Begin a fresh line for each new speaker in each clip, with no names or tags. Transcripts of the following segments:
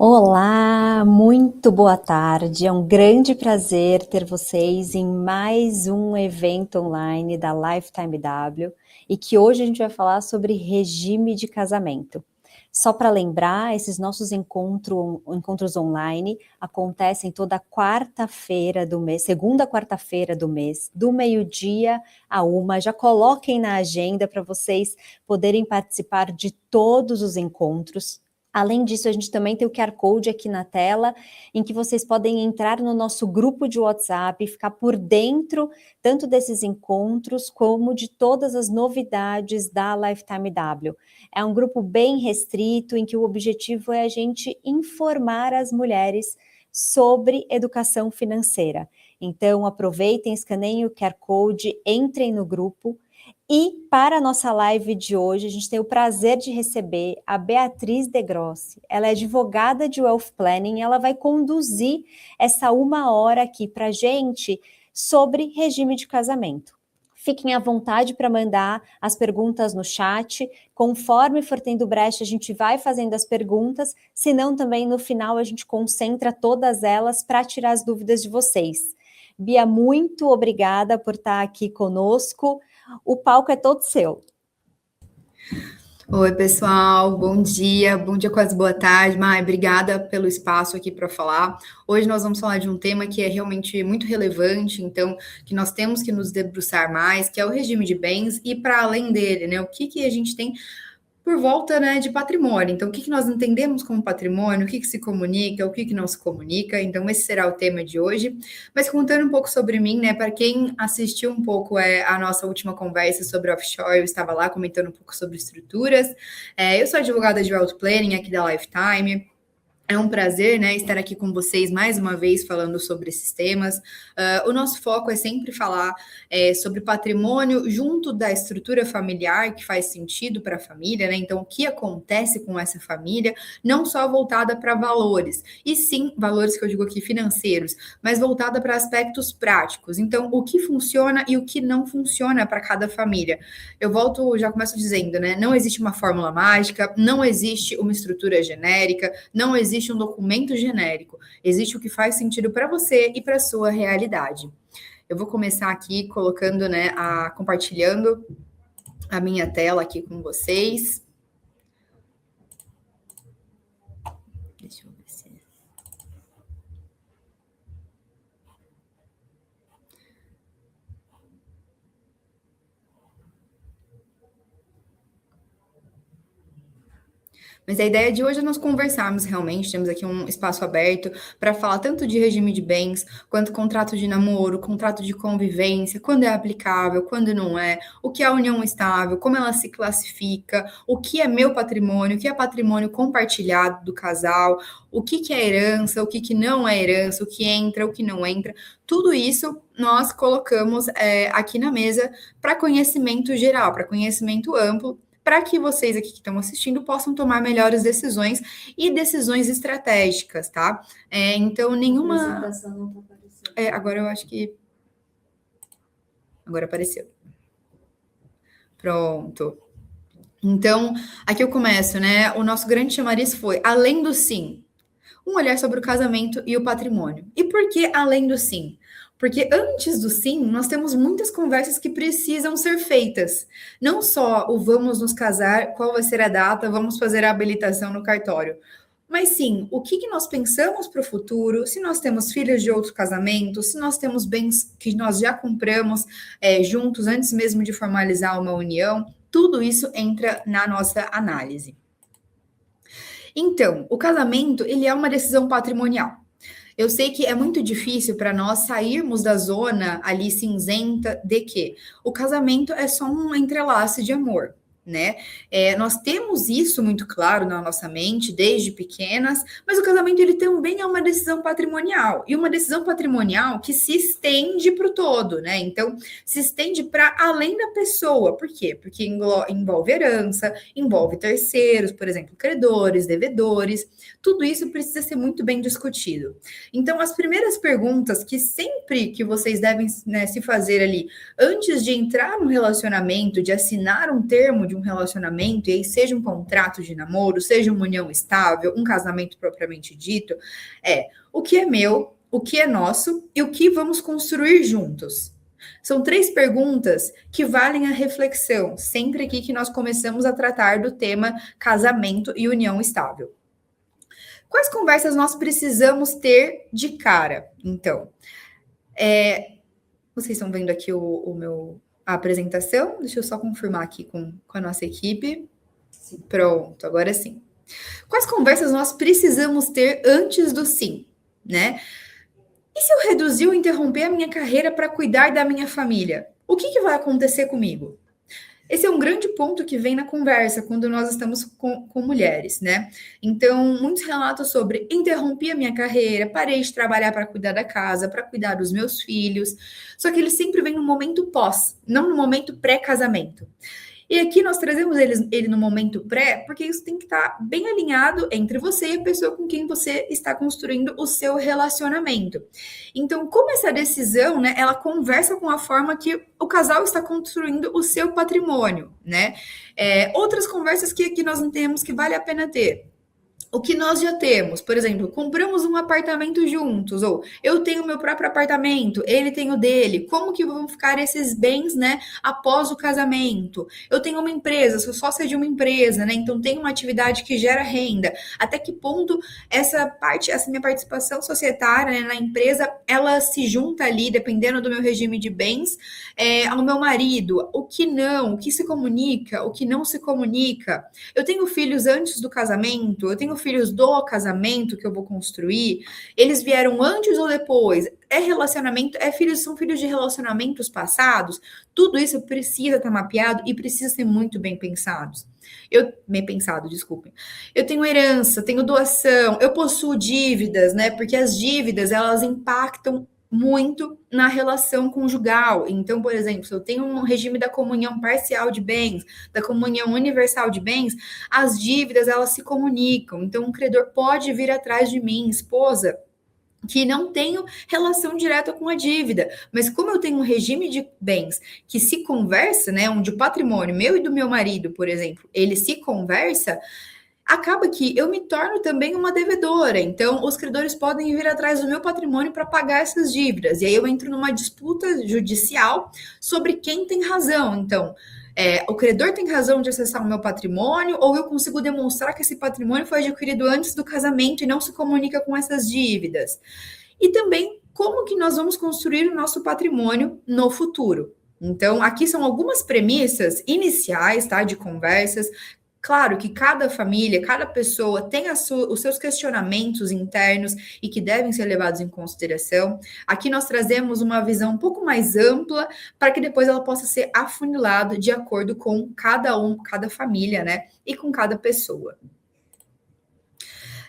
Olá, muito boa tarde. É um grande prazer ter vocês em mais um evento online da Lifetime W e que hoje a gente vai falar sobre regime de casamento. Só para lembrar, esses nossos encontros online acontecem toda quarta-feira do mês, segunda quarta-feira do mês, do meio-dia a 1. Já coloquem na agenda para vocês poderem participar de todos os encontros. Além disso, a gente também tem o QR Code aqui na tela, em que vocês podem entrar no nosso grupo de WhatsApp e ficar por dentro tanto desses encontros como de todas as novidades da Lifetime W. É um grupo bem restrito, em que o objetivo é a gente informar as mulheres sobre educação financeira. Então, aproveitem, escaneiem o QR Code, entrem no grupo. E para a nossa live de hoje, a gente tem o prazer de receber a Beatriz De Grossi. Ela é advogada de Wealth Planning e ela vai conduzir essa 1 hora aqui para a gente sobre regime de casamento. Fiquem à vontade para mandar as perguntas no chat. Conforme for tendo brecha, a gente vai fazendo as perguntas, senão também no final a gente concentra todas elas para tirar as dúvidas de vocês. Bia, muito obrigada por estar aqui conosco. O palco é todo seu.
Oi, pessoal, bom dia quase boa tarde. Mai, obrigada pelo espaço aqui para falar. Hoje nós vamos falar de um tema que é realmente muito relevante, então, que nós temos que nos debruçar mais, que é o regime de bens e para além dele, né, o que a gente tem por volta, né, de patrimônio. Então, o que nós entendemos como patrimônio, o que se comunica, o que não se comunica. Então, esse será o tema de hoje. Mas contando um pouco sobre mim, né, para quem assistiu um pouco a nossa última conversa sobre offshore, eu estava lá comentando um pouco sobre estruturas. Eu sou advogada de Wealth Planning aqui da Lifetime. É um prazer, né, estar aqui com vocês mais uma vez falando sobre esses temas. O nosso foco é sempre falar sobre patrimônio junto da estrutura familiar que faz sentido para a família, né? Então, o que acontece com essa família, não só voltada para valores, e sim valores que eu digo aqui financeiros, mas voltada para aspectos práticos. Então, o que funciona e o que não funciona para cada família. Eu já começo dizendo, né? Não existe uma fórmula mágica, não existe uma estrutura genérica, não existe um documento genérico, existe o que faz sentido para você e para a sua realidade. Eu vou começar aqui colocando, né, compartilhando a minha tela aqui com vocês. Deixa eu ver se... Mas a ideia de hoje é nós conversarmos realmente, temos aqui um espaço aberto para falar tanto de regime de bens, quanto contrato de namoro, contrato de convivência, quando é aplicável, quando não é, o que é a união estável, como ela se classifica, o que é meu patrimônio, o que é patrimônio compartilhado do casal, o que é herança, o que não é herança, o que entra, o que não entra. Tudo isso nós colocamos aqui na mesa para conhecimento geral, para conhecimento amplo, para que vocês aqui que estão assistindo possam tomar melhores decisões e decisões estratégicas, tá? Então, nenhuma... A apresentação não está aparecendo. Agora eu acho que... Agora apareceu. Pronto. Então, aqui eu começo, né? O nosso grande chamariz foi, além do sim, um olhar sobre o casamento e o patrimônio. E por que além do sim? Porque antes do sim, nós temos muitas conversas que precisam ser feitas. Não só o vamos nos casar, qual vai ser a data, vamos fazer a habilitação no cartório. Mas sim, o que nós pensamos para o futuro, se nós temos filhos de outro casamento, se nós temos bens que nós já compramos juntos antes mesmo de formalizar uma união, tudo isso entra na nossa análise. Então, o casamento, ele é uma decisão patrimonial. Eu sei que é muito difícil para nós sairmos da zona ali cinzenta de que o casamento é só um entrelace de amor, né? Nós temos isso muito claro na nossa mente desde pequenas, mas o casamento ele também é uma decisão patrimonial e uma decisão patrimonial que se estende para o todo, né? Então se estende para além da pessoa. Por quê? Porque envolve herança, envolve terceiros, por exemplo, credores, devedores. Tudo isso precisa ser muito bem discutido. Então, as primeiras perguntas que sempre que vocês devem, né, se fazer ali, antes de entrar no relacionamento, de assinar um termo de um relacionamento, e aí seja um contrato de namoro, seja uma união estável, um casamento propriamente dito, o que é meu, o que é nosso e o que vamos construir juntos. São 3 perguntas que valem a reflexão, sempre aqui que nós começamos a tratar do tema casamento e união estável. Quais conversas nós precisamos ter de cara? Então, vocês estão vendo aqui a apresentação? Deixa eu só confirmar aqui com a nossa equipe. Sim. Pronto, agora sim. Quais conversas nós precisamos ter antes do sim, né? E se eu reduzir ou interromper a minha carreira para cuidar da minha família? O que vai acontecer comigo? Esse é um grande ponto que vem na conversa quando nós estamos com mulheres, né? Então, muitos relatos sobre interrompi a minha carreira, parei de trabalhar para cuidar da casa, para cuidar dos meus filhos. Só que ele sempre vem no momento pós, não no momento pré-casamento. E aqui nós trazemos ele no momento pré, porque isso tem que estar bem alinhado entre você e a pessoa com quem você está construindo o seu relacionamento. Então, como essa decisão, né, ela conversa com a forma que o casal está construindo o seu patrimônio, né? Outras conversas que nós entendemos que vale a pena ter. O que nós já temos, por exemplo, compramos um apartamento juntos, ou eu tenho meu próprio apartamento, ele tem o dele, como que vão ficar esses bens, né, após o casamento? Eu tenho uma empresa, sou sócia de uma empresa, né, então tenho uma atividade que gera renda, até que ponto essa minha participação societária, né, na empresa, ela se junta ali, dependendo do meu regime de bens, ao meu marido, o que não, o que se comunica, o que não se comunica. Eu tenho filhos antes do casamento, eu tenho filhos do casamento que eu vou construir, eles vieram antes ou depois? São filhos de relacionamentos passados? Tudo isso precisa estar mapeado e precisa ser muito bem pensado. Desculpem. Eu tenho herança, tenho doação, eu possuo dívidas, né? Porque as dívidas, elas impactam muito na relação conjugal. Então, por exemplo, se eu tenho um regime da comunhão parcial de bens, da comunhão universal de bens, as dívidas, elas se comunicam. Então, um credor pode vir atrás de mim, esposa, que não tenho relação direta com a dívida, mas como eu tenho um regime de bens que se conversa, né, onde o patrimônio meu e do meu marido, por exemplo, ele se conversa, acaba que eu me torno também uma devedora. Então, os credores podem vir atrás do meu patrimônio para pagar essas dívidas. E aí eu entro numa disputa judicial sobre quem tem razão. Então, o credor tem razão de acessar o meu patrimônio, ou eu consigo demonstrar que esse patrimônio foi adquirido antes do casamento e não se comunica com essas dívidas. E também, como que nós vamos construir o nosso patrimônio no futuro? Então, aqui são algumas premissas iniciais, tá, de conversas. Claro que cada família, cada pessoa tem os seus questionamentos internos e que devem ser levados em consideração. Aqui nós trazemos uma visão um pouco mais ampla para que depois ela possa ser afunilada de acordo com cada família, né? E com cada pessoa.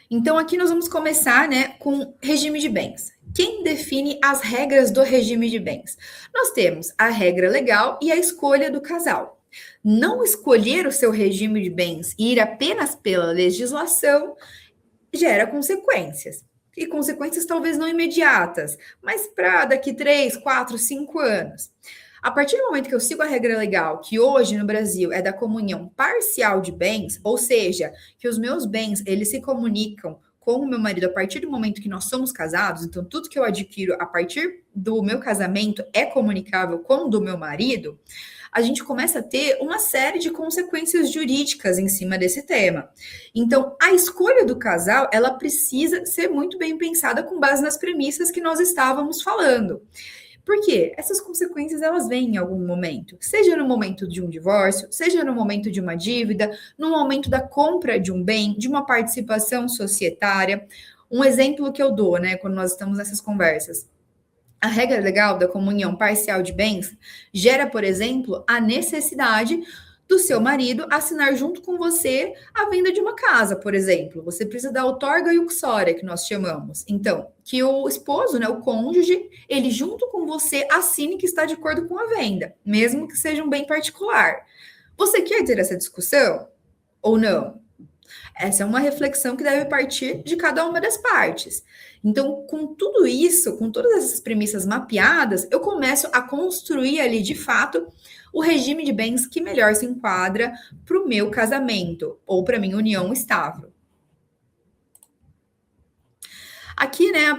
Então, aqui nós vamos começar, né, com regime de bens. Quem define as regras do regime de bens? Nós temos a regra legal e a escolha do casal. Não escolher o seu regime de bens e ir apenas pela legislação gera consequências. E consequências talvez não imediatas, mas para daqui 3, 4, 5 anos. A partir do momento que eu sigo a regra legal, que hoje no Brasil é da comunhão parcial de bens, ou seja, que os meus bens, eles se comunicam com o meu marido a partir do momento que nós somos casados, então tudo que eu adquiro a partir do meu casamento é comunicável com o do meu marido, a gente começa a ter uma série de consequências jurídicas em cima desse tema. Então, a escolha do casal, ela precisa ser muito bem pensada com base nas premissas que nós estávamos falando. Por quê? Essas consequências, elas vêm em algum momento. Seja no momento de um divórcio, seja no momento de uma dívida, no momento da compra de um bem, de uma participação societária. Um exemplo que eu dou, né, quando nós estamos nessas conversas. A regra legal da comunhão parcial de bens gera, por exemplo, a necessidade do seu marido assinar junto com você a venda de uma casa, por exemplo. Você precisa da outorga iuxória, que nós chamamos. Então, que o esposo, né, o cônjuge, ele junto com você assine que está de acordo com a venda, mesmo que seja um bem particular. Você quer ter essa discussão ou não? Essa é uma reflexão que deve partir de cada uma das partes. Então, com tudo isso, com todas essas premissas mapeadas, eu começo a construir ali, de fato, o regime de bens que melhor se enquadra para o meu casamento ou para minha união estável. Aqui, né,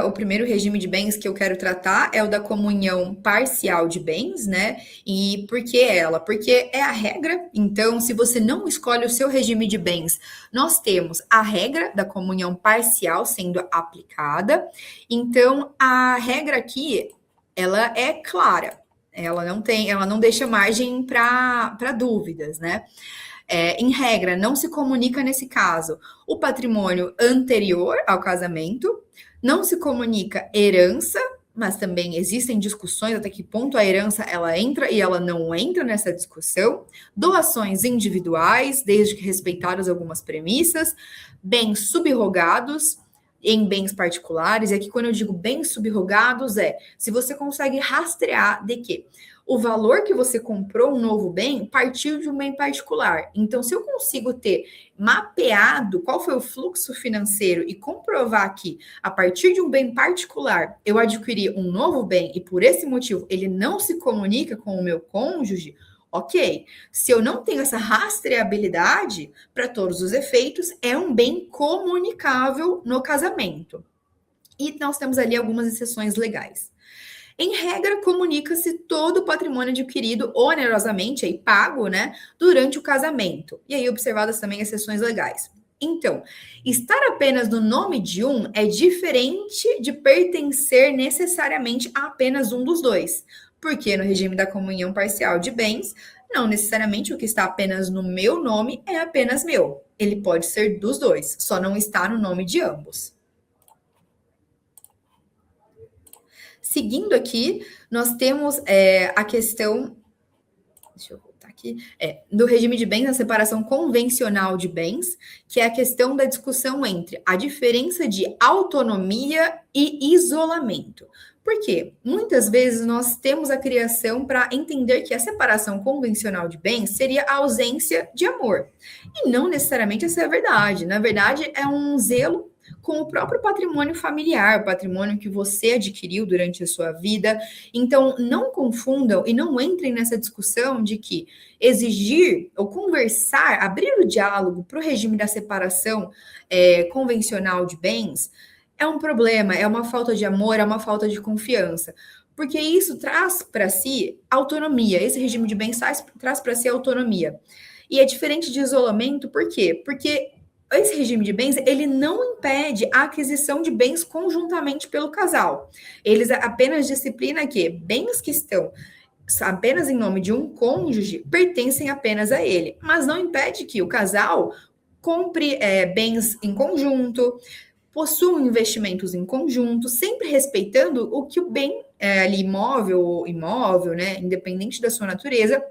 o primeiro regime de bens que eu quero tratar é o da comunhão parcial de bens, né? E por que ela? Porque é a regra. Então, se você não escolhe o seu regime de bens, nós temos a regra da comunhão parcial sendo aplicada. Então, a regra aqui, ela é clara. Ela não deixa margem para dúvidas, né? Em regra, não se comunica nesse caso o patrimônio anterior ao casamento, não se comunica herança, mas também existem discussões até que ponto a herança ela entra e ela não entra nessa discussão, doações individuais, desde que respeitadas algumas premissas, bens subrogados em bens particulares, e aqui quando eu digo bens subrogados se você consegue rastrear de que o valor que você comprou um novo bem partiu de um bem particular. Então, se eu consigo ter mapeado qual foi o fluxo financeiro e comprovar que, a partir de um bem particular, eu adquiri um novo bem e, por esse motivo, ele não se comunica com o meu cônjuge, ok. Se eu não tenho essa rastreabilidade, para todos os efeitos, é um bem comunicável no casamento. E nós temos ali algumas exceções legais. Em regra, comunica-se todo o patrimônio adquirido onerosamente e pago, né, durante o casamento. E aí, observadas também exceções legais. Então, estar apenas no nome de um é diferente de pertencer necessariamente a apenas um dos dois. Porque no regime da comunhão parcial de bens, não necessariamente o que está apenas no meu nome é apenas meu. Ele pode ser dos dois, só não está no nome de ambos. Seguindo aqui, nós temos a questão. Deixa eu voltar aqui. Do regime de bens, a separação convencional de bens, que é a questão da discussão entre a diferença de autonomia e isolamento. Por quê? Muitas vezes nós temos a criação para entender que a separação convencional de bens seria a ausência de amor. E não necessariamente essa é a verdade. Na verdade, é um zelo com o próprio patrimônio familiar, o patrimônio que você adquiriu durante a sua vida. Então, não confundam e não entrem nessa discussão de que exigir ou conversar, abrir o diálogo para o regime da separação convencional de bens é um problema, é uma falta de amor, é uma falta de confiança. Porque isso traz para si autonomia. Esse regime de bens traz para si autonomia. E é diferente de isolamento, por quê? Porque esse regime de bens, ele não impede a aquisição de bens conjuntamente pelo casal. Eles apenas disciplinam que bens que estão apenas em nome de um cônjuge pertencem apenas a ele, mas não impede que o casal compre bens em conjunto, possuam investimentos em conjunto, sempre respeitando o que o bem ali imóvel, né, independente da sua natureza,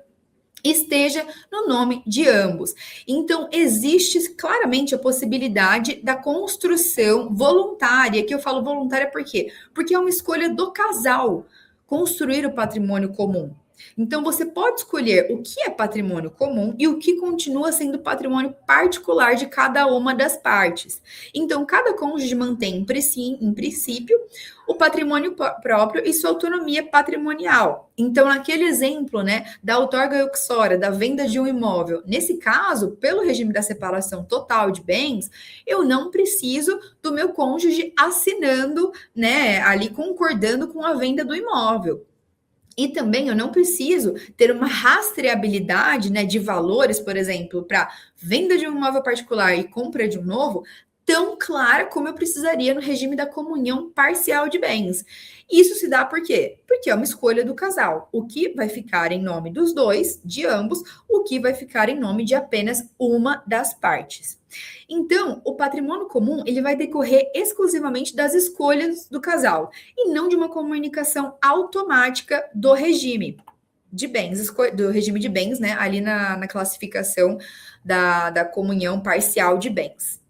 esteja no nome de ambos. Então, existe claramente a possibilidade da construção voluntária, que eu falo voluntária por quê? Porque é uma escolha do casal construir o patrimônio comum. Então, você pode escolher o que é patrimônio comum e o que continua sendo patrimônio particular de cada uma das partes. Então, cada cônjuge mantém, em princípio, o patrimônio próprio e sua autonomia patrimonial. Então, naquele exemplo, né, da outorga uxória, da venda de um imóvel, nesse caso, pelo regime da separação total de bens, eu não preciso do meu cônjuge assinando, né, ali concordando com a venda do imóvel. E também eu não preciso ter uma rastreabilidade, né, de valores, por exemplo, para venda de um imóvel particular e compra de um novo, tão clara como eu precisaria no regime da comunhão parcial de bens. Isso se dá por quê? Porque é uma escolha do casal. O que vai ficar em nome dos dois, de ambos, o que vai ficar em nome de apenas uma das partes. Então, o patrimônio comum, ele vai decorrer exclusivamente das escolhas do casal e não de uma comunicação automática do regime de bens, do regime de bens, né, ali na classificação da comunhão parcial de bens.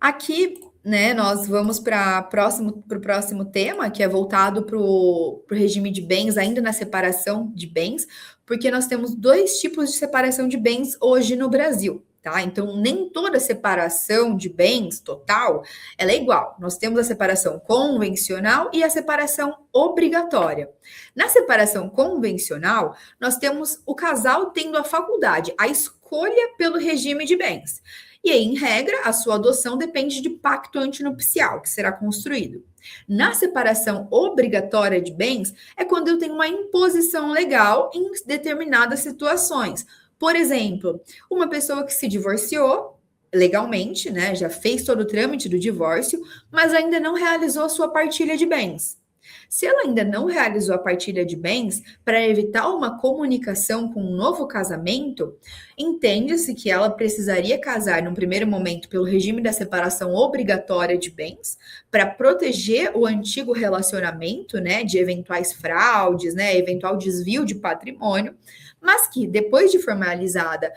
Aqui né, nós vamos para o próximo tema, que é voltado para o regime de bens, ainda na separação de bens, porque nós temos dois tipos de separação de bens hoje no Brasil. Tá? Então, nem toda separação de bens total ela é igual. Nós temos a separação convencional e a separação obrigatória. Na separação convencional, nós temos o casal tendo a faculdade, a escolha pelo regime de bens. E aí, em regra, a sua adoção depende de pacto antinupcial que será construído. Na separação obrigatória de bens, é quando eu tenho uma imposição legal em determinadas situações. Por exemplo, uma pessoa que se divorciou legalmente, né, já fez todo o trâmite do divórcio, mas ainda não realizou a sua partilha de bens. Se ela ainda não realizou a partilha de bens, para evitar uma comunicação com um novo casamento, entende-se que ela precisaria casar num primeiro momento pelo regime da separação obrigatória de bens, para proteger o antigo relacionamento, né, de eventuais fraudes, né, eventual desvio de patrimônio, mas que depois de formalizada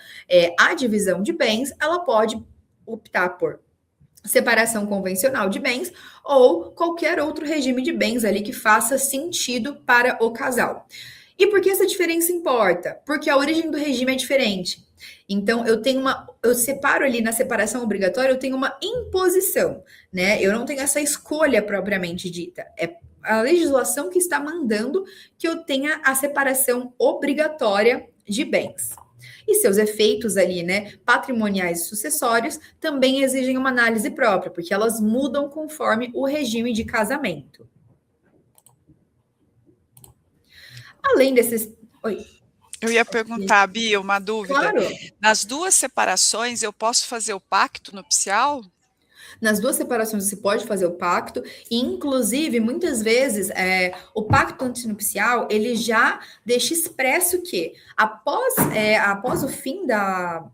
a divisão de bens, ela pode optar por separação convencional de bens ou qualquer outro regime de bens ali que faça sentido para o casal. E por que essa diferença importa? Porque a origem do regime é diferente. Então, eu separo ali na separação obrigatória, eu tenho uma imposição, né? Eu não tenho essa escolha propriamente dita. É a legislação que está mandando que eu tenha a separação obrigatória de bens. E seus efeitos ali, né, patrimoniais e sucessórios, também exigem uma análise própria, porque elas mudam conforme o regime de casamento. Além desses... Oi.
Eu ia perguntar, Bia, uma dúvida.
Claro.
Nas duas separações, eu posso fazer o pacto nupcial?
Nas duas separações você pode fazer o pacto, e inclusive, muitas vezes, o pacto antinupcial, ele já deixa expresso que, após o fim da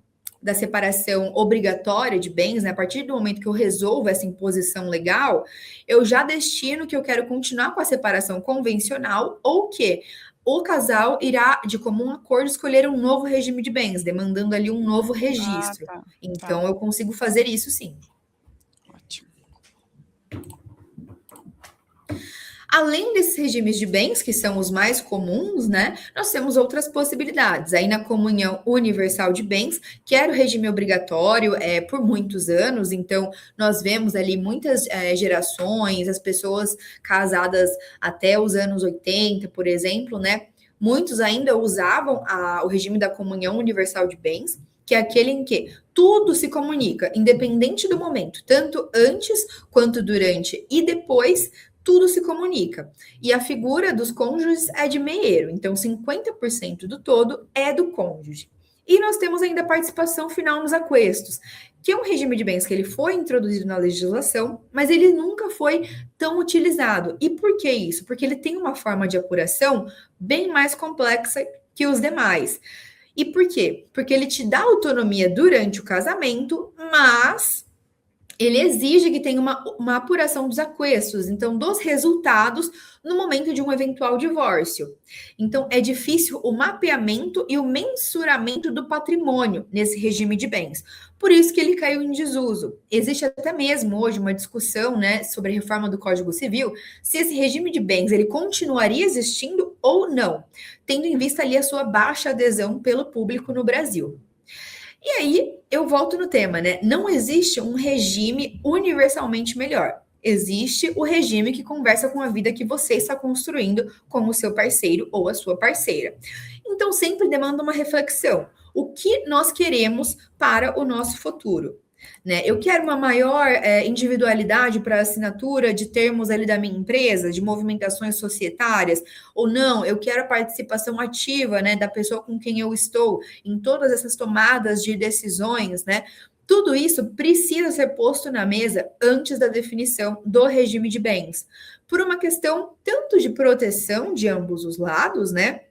separação obrigatória de bens, né, a partir do momento que eu resolvo essa imposição legal, eu já destino que eu quero continuar com a separação convencional, ou que o casal irá, de comum acordo, escolher um novo regime de bens, demandando ali um novo registro. Então, eu consigo fazer isso sim. Além desses regimes de bens, que são os mais comuns, né, nós temos outras possibilidades. Aí na comunhão universal de bens, que era o regime obrigatório por muitos anos, então nós vemos ali muitas gerações, as pessoas casadas até os anos 80, por exemplo, né, muitos ainda usavam o regime da comunhão universal de bens, que é aquele em que tudo se comunica, independente do momento, tanto antes quanto durante e depois, tudo se comunica. E a figura dos cônjuges é de meieiro, então 50% do todo é do cônjuge. E nós temos ainda a participação final nos aquestos, que é um regime de bens que ele foi introduzido na legislação, mas ele nunca foi tão utilizado. E por que isso? Porque ele tem uma forma de apuração bem mais complexa que os demais. E por quê? Porque ele te dá autonomia durante o casamento, mas ele exige que tenha uma apuração dos aquestos, então, dos resultados no momento de um eventual divórcio. Então, é difícil o mapeamento e o mensuramento do patrimônio nesse regime de bens. Por isso que ele caiu em desuso. Existe até mesmo hoje uma discussão, né, sobre a reforma do Código Civil, se esse regime de bens ele continuaria existindo ou não, tendo em vista ali a sua baixa adesão pelo público no Brasil. E aí, eu volto no tema, né? Não existe um regime universalmente melhor. Existe o regime que conversa com a vida que você está construindo com o seu parceiro ou a sua parceira. Então, sempre demanda uma reflexão. O que nós queremos para o nosso futuro? Né? Eu quero uma maior individualidade para a assinatura de termos ali da minha empresa, de movimentações societárias, ou não, eu quero a participação ativa, né, da pessoa com quem eu estou em todas essas tomadas de decisões, né? Tudo isso precisa ser posto na mesa antes da definição do regime de bens, por uma questão tanto de proteção de ambos os lados, né?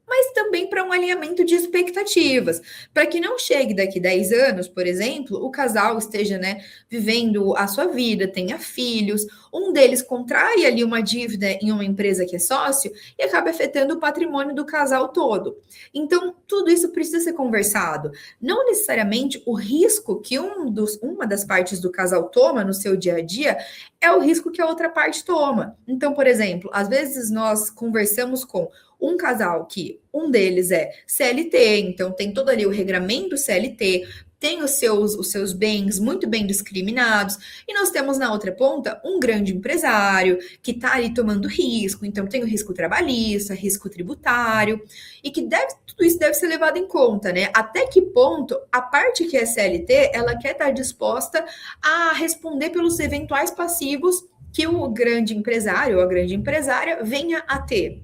mas também para um alinhamento de expectativas, para que não chegue daqui 10 anos, por exemplo, o casal esteja, né, vivendo a sua vida, tenha filhos, um deles contrai ali uma dívida em uma empresa que é sócio e acaba afetando o patrimônio do casal todo. Então, tudo isso precisa ser conversado. Não necessariamente o risco que uma das partes do casal toma no seu dia a dia é o risco que a outra parte toma. Então, por exemplo, às vezes nós conversamos com um casal que um deles é CLT, então tem todo ali o regramento CLT, tem os seus bens muito bem discriminados, e nós temos na outra ponta um grande empresário que está ali tomando risco, então tem o risco trabalhista, risco tributário, e que tudo isso deve ser levado em conta, né? Até que ponto a parte que é CLT, ela quer estar disposta a responder pelos eventuais passivos que o grande empresário ou a grande empresária venha a ter.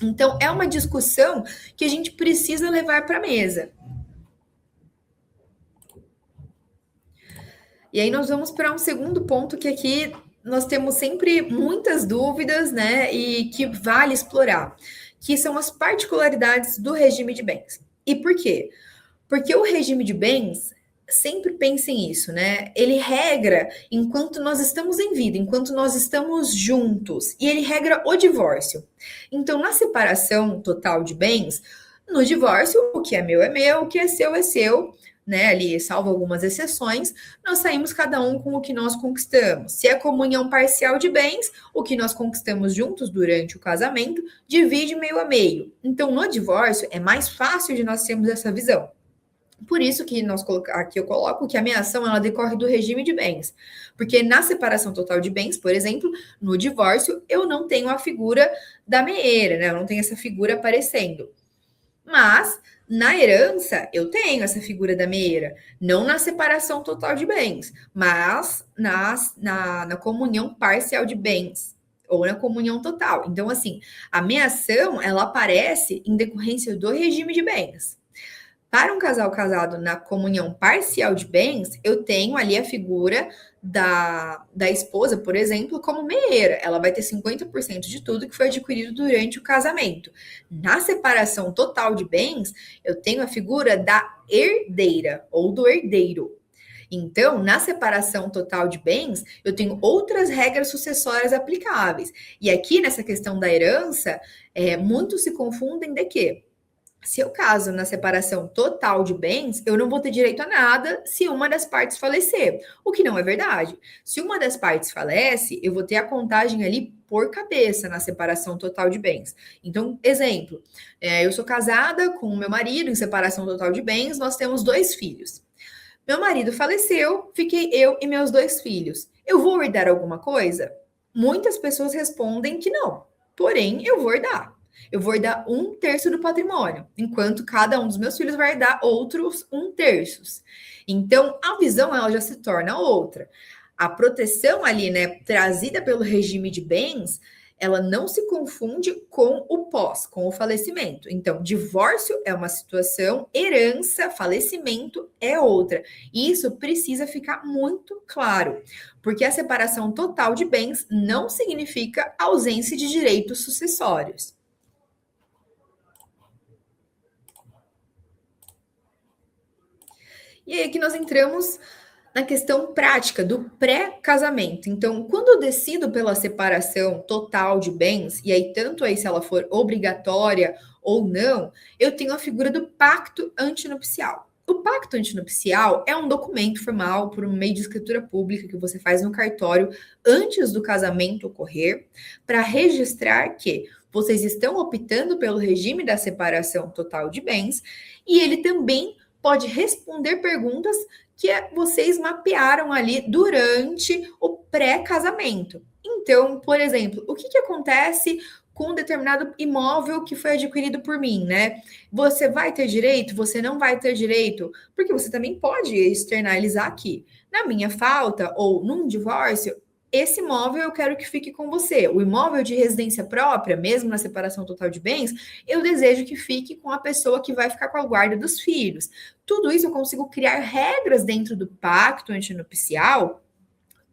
Então, é uma discussão que a gente precisa levar para a mesa. E aí nós vamos para um segundo ponto que aqui nós temos sempre muitas dúvidas, né? E que vale explorar, que são as particularidades do regime de bens. E por quê? Porque o regime de bens sempre pensem isso, né? Ele regra enquanto nós estamos em vida, enquanto nós estamos juntos, e ele regra o divórcio. Então, na separação total de bens, no divórcio, o que é meu, o que é seu, né? Ali, salvo algumas exceções, nós saímos cada um com o que nós conquistamos. Se é comunhão parcial de bens, o que nós conquistamos juntos durante o casamento, divide meio a meio. Então, no divórcio, é mais fácil de nós termos essa visão. Por isso que aqui eu coloco que a minha ação ela decorre do regime de bens. Porque na separação total de bens, por exemplo, no divórcio, eu não tenho a figura da meeira, né? Eu não tenho essa figura aparecendo. Mas na herança, eu tenho essa figura da meeira. Não na separação total de bens, mas na comunhão parcial de bens. Ou na comunhão total. Então, assim, a minha ação, ela aparece em decorrência do regime de bens. Para um casal casado na comunhão parcial de bens, eu tenho ali a figura da esposa, por exemplo, como meeira. Ela vai ter 50% de tudo que foi adquirido durante o casamento. Na separação total de bens, eu tenho a figura da herdeira ou do herdeiro. Então, na separação total de bens, eu tenho outras regras sucessórias aplicáveis. E aqui, nessa questão da herança, muitos se confundem de quê? Se eu caso na separação total de bens, eu não vou ter direito a nada se uma das partes falecer, o que não é verdade. Se uma das partes falece, eu vou ter a contagem ali por cabeça na separação total de bens. Então, exemplo, eu sou casada com o meu marido em separação total de bens, nós temos 2 filhos. Meu marido faleceu, fiquei eu e meus 2 filhos. Eu vou herdar alguma coisa? Muitas pessoas respondem que não, porém eu vou herdar. Eu vou herdar 1/3 do patrimônio, enquanto cada um dos meus filhos vai herdar outros 1/3. Então, a visão ela já se torna outra. A proteção ali, né, trazida pelo regime de bens, ela não se confunde com o pós, com o falecimento. Então, divórcio é uma situação, herança, falecimento é outra. E isso precisa ficar muito claro, porque a separação total de bens não significa ausência de direitos sucessórios. E aí que nós entramos na questão prática do pré-casamento. Então, quando eu decido pela separação total de bens, e aí tanto aí se ela for obrigatória ou não, eu tenho a figura do pacto antinupcial. O pacto antinupcial é um documento formal por um meio de escritura pública que você faz no cartório antes do casamento ocorrer, para registrar que vocês estão optando pelo regime da separação total de bens, e ele também pode responder perguntas que vocês mapearam ali durante o pré-casamento. Então, por exemplo, o que acontece com um determinado imóvel que foi adquirido por mim, né? Você vai ter direito? Você não vai ter direito? Porque você também pode externalizar aqui. Na minha falta ou num divórcio, esse imóvel eu quero que fique com você. O imóvel de residência própria, mesmo na separação total de bens, eu desejo que fique com a pessoa que vai ficar com a guarda dos filhos. Tudo isso eu consigo criar regras dentro do pacto antinupcial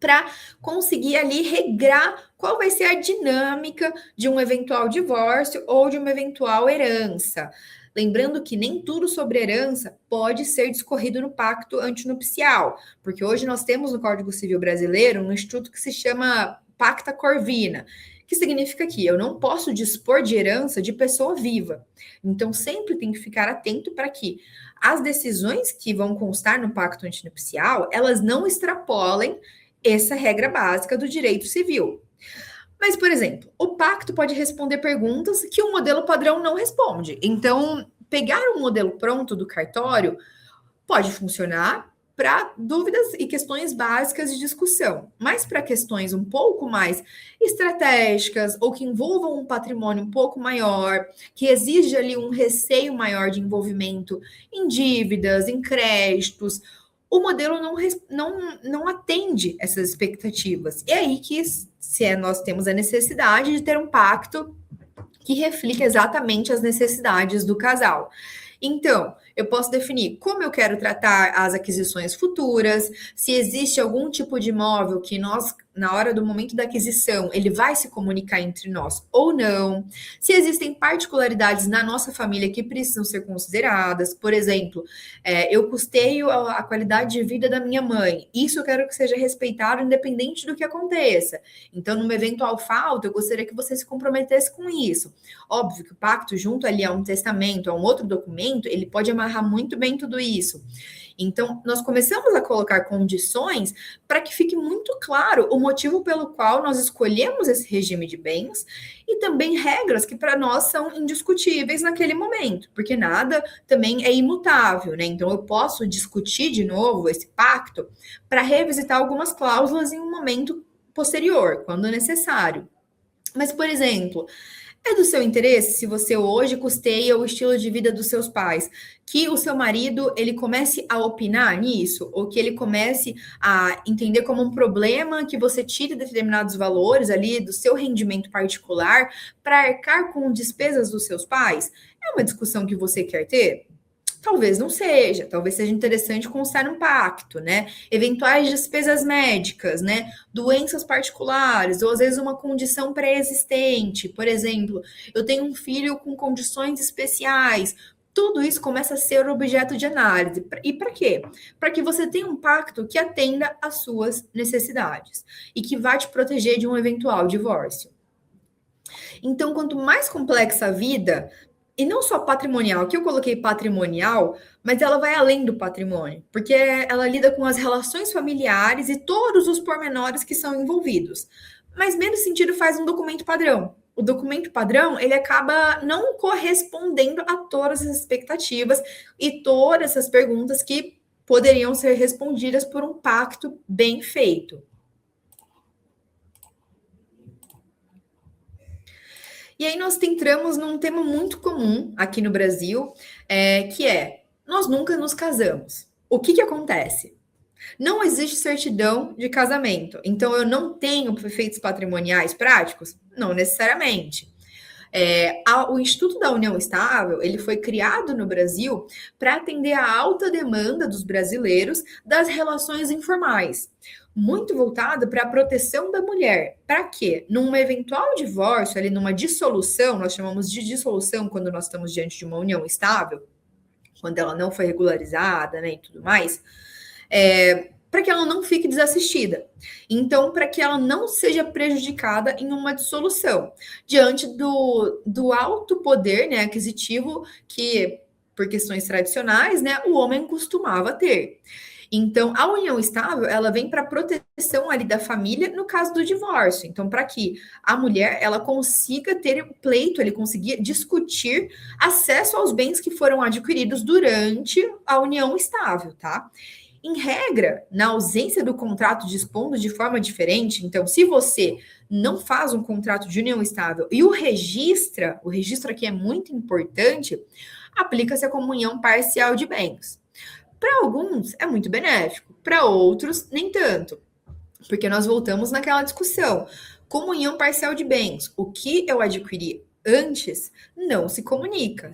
para conseguir ali regrar qual vai ser a dinâmica de um eventual divórcio ou de uma eventual herança. Lembrando que nem tudo sobre herança pode ser discorrido no pacto antinupcial, porque hoje nós temos no Código Civil Brasileiro um instituto que se chama Pacta Corvina, que significa que eu não posso dispor de herança de pessoa viva. Então, sempre tem que ficar atento para que as decisões que vão constar no pacto antinupcial, elas não extrapolem essa regra básica do direito civil. Mas, por exemplo, o pacto pode responder perguntas que o modelo padrão não responde. Então, pegar um modelo pronto do cartório pode funcionar para dúvidas e questões básicas de discussão, mas para questões um pouco mais estratégicas ou que envolvam um patrimônio um pouco maior, que exige ali um receio maior de envolvimento em dívidas, em créditos, o modelo não atende essas expectativas. É aí que nós temos a necessidade de ter um pacto que reflita exatamente as necessidades do casal. Então, eu posso definir como eu quero tratar as aquisições futuras, se existe algum tipo de imóvel que nós, na hora do momento da aquisição, ele vai se comunicar entre nós ou não, se existem particularidades na nossa família que precisam ser consideradas, por exemplo, eu custeio a qualidade de vida da minha mãe, isso eu quero que seja respeitado independente do que aconteça. Então, numa eventual falta, eu gostaria que você se comprometesse com isso. Óbvio que o pacto junto ali a um testamento, a um outro documento, ele pode amarrar muito bem tudo isso. Então, nós começamos a colocar condições para que fique muito claro o motivo pelo qual nós escolhemos esse regime de bens e também regras que para nós são indiscutíveis naquele momento, porque nada também é imutável, né? Então, eu posso discutir de novo esse pacto para revisitar algumas cláusulas em um momento posterior, quando necessário. Mas, por exemplo, é do seu interesse, se você hoje custeia o estilo de vida dos seus pais, que o seu marido ele comece a opinar nisso, ou que ele comece a entender como um problema que você tire determinados valores ali do seu rendimento particular para arcar com despesas dos seus pais? É uma discussão que você quer ter? Talvez não seja, talvez seja interessante constar um pacto, né? Eventuais despesas médicas, né? Doenças particulares, ou às vezes uma condição pré-existente. Por exemplo, eu tenho um filho com condições especiais. Tudo isso começa a ser objeto de análise. E para quê? Para que você tenha um pacto que atenda às suas necessidades e que vai te proteger de um eventual divórcio. Então, quanto mais complexa a vida, e não só patrimonial, aqui eu coloquei patrimonial, mas ela vai além do patrimônio, porque ela lida com as relações familiares e todos os pormenores que são envolvidos. Mas menos sentido faz um documento padrão. O documento padrão, ele acaba não correspondendo a todas as expectativas e todas essas perguntas que poderiam ser respondidas por um pacto bem feito. E aí nós entramos num tema muito comum aqui no Brasil, que é, nós nunca nos casamos. O que acontece? Não existe certidão de casamento. Então, eu não tenho efeitos patrimoniais práticos? Não necessariamente. O Instituto da União Estável, ele foi criado no Brasil para atender a alta demanda dos brasileiros das relações informais, muito voltado para a proteção da mulher. Para quê? Num eventual divórcio, ali numa dissolução, nós chamamos de dissolução quando nós estamos diante de uma união estável, quando ela não foi regularizada, né, e tudo mais, para que ela não fique desassistida. Então, para que ela não seja prejudicada em uma dissolução, diante do alto poder, né, aquisitivo que, por questões tradicionais, né, o homem costumava ter. Então, a união estável, ela vem para proteção ali da família no caso do divórcio. Então, para que a mulher, ela consiga ter um pleito, ele conseguir discutir acesso aos bens que foram adquiridos durante a união estável, tá? Em regra, na ausência do contrato dispondo de forma diferente, então, se você não faz um contrato de união estável e o registro aqui é muito importante, aplica-se a comunhão parcial de bens. Para alguns é muito benéfico, para outros nem tanto, porque nós voltamos naquela discussão. Comunhão parcial de bens, o que eu adquiri antes não se comunica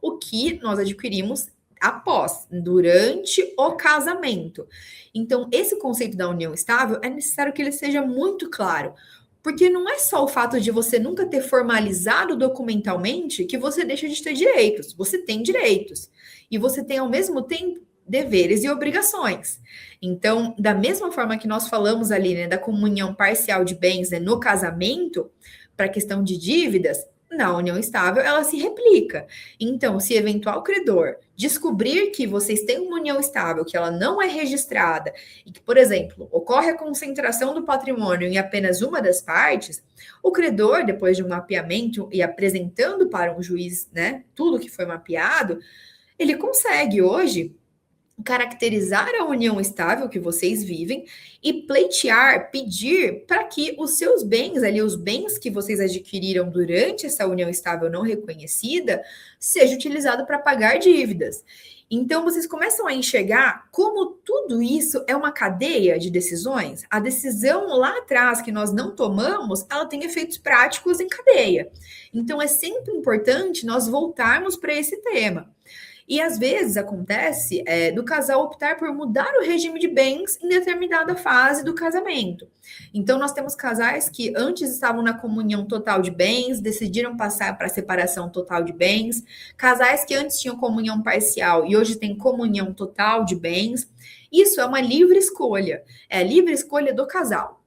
o que nós adquirimos após, durante o casamento. Então, esse conceito da união estável é necessário que ele seja muito claro, porque não é só o fato de você nunca ter formalizado documentalmente que você deixa de ter direitos. Você tem direitos. E você tem, ao mesmo tempo, deveres e obrigações. Então, da mesma forma que nós falamos ali, né, da comunhão parcial de bens, né, no casamento, para a questão de dívidas, na união estável, ela se replica. Então, se eventual credor descobrir que vocês têm uma união estável, que ela não é registrada, e que, por exemplo, ocorre a concentração do patrimônio em apenas uma das partes, o credor, depois de um mapeamento e apresentando para um juiz, né, tudo que foi mapeado, ele consegue hoje caracterizar a união estável que vocês vivem e pleitear, pedir para que os seus bens, ali os bens que vocês adquiriram durante essa união estável não reconhecida, seja utilizado para pagar dívidas. Então vocês começam a enxergar como tudo isso é uma cadeia de decisões. A decisão lá atrás que nós não tomamos, ela tem efeitos práticos em cadeia. Então é sempre importante nós voltarmos para esse tema. E às vezes acontece do casal optar por mudar o regime de bens em determinada fase do casamento. Então, nós temos casais que antes estavam na comunhão total de bens, decidiram passar para a separação total de bens, casais que antes tinham comunhão parcial e hoje têm comunhão total de bens. Isso é uma livre escolha, é a livre escolha do casal.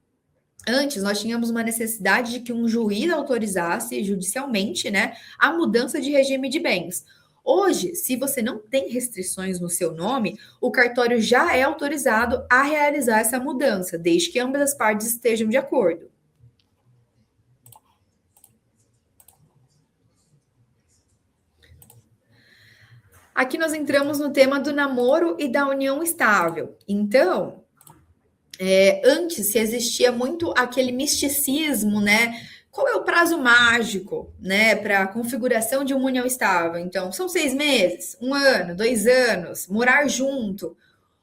Antes, nós tínhamos uma necessidade de que um juiz autorizasse judicialmente, né, a mudança de regime de bens. Hoje, se você não tem restrições no seu nome, o cartório já é autorizado a realizar essa mudança, desde que ambas as partes estejam de acordo. Aqui nós entramos no tema do namoro e da união estável. Então, antes se existia muito aquele misticismo, né? Qual é o prazo mágico, né, para a configuração de uma união estável? Então, são 6 meses, 1 ano, 2 anos, morar junto.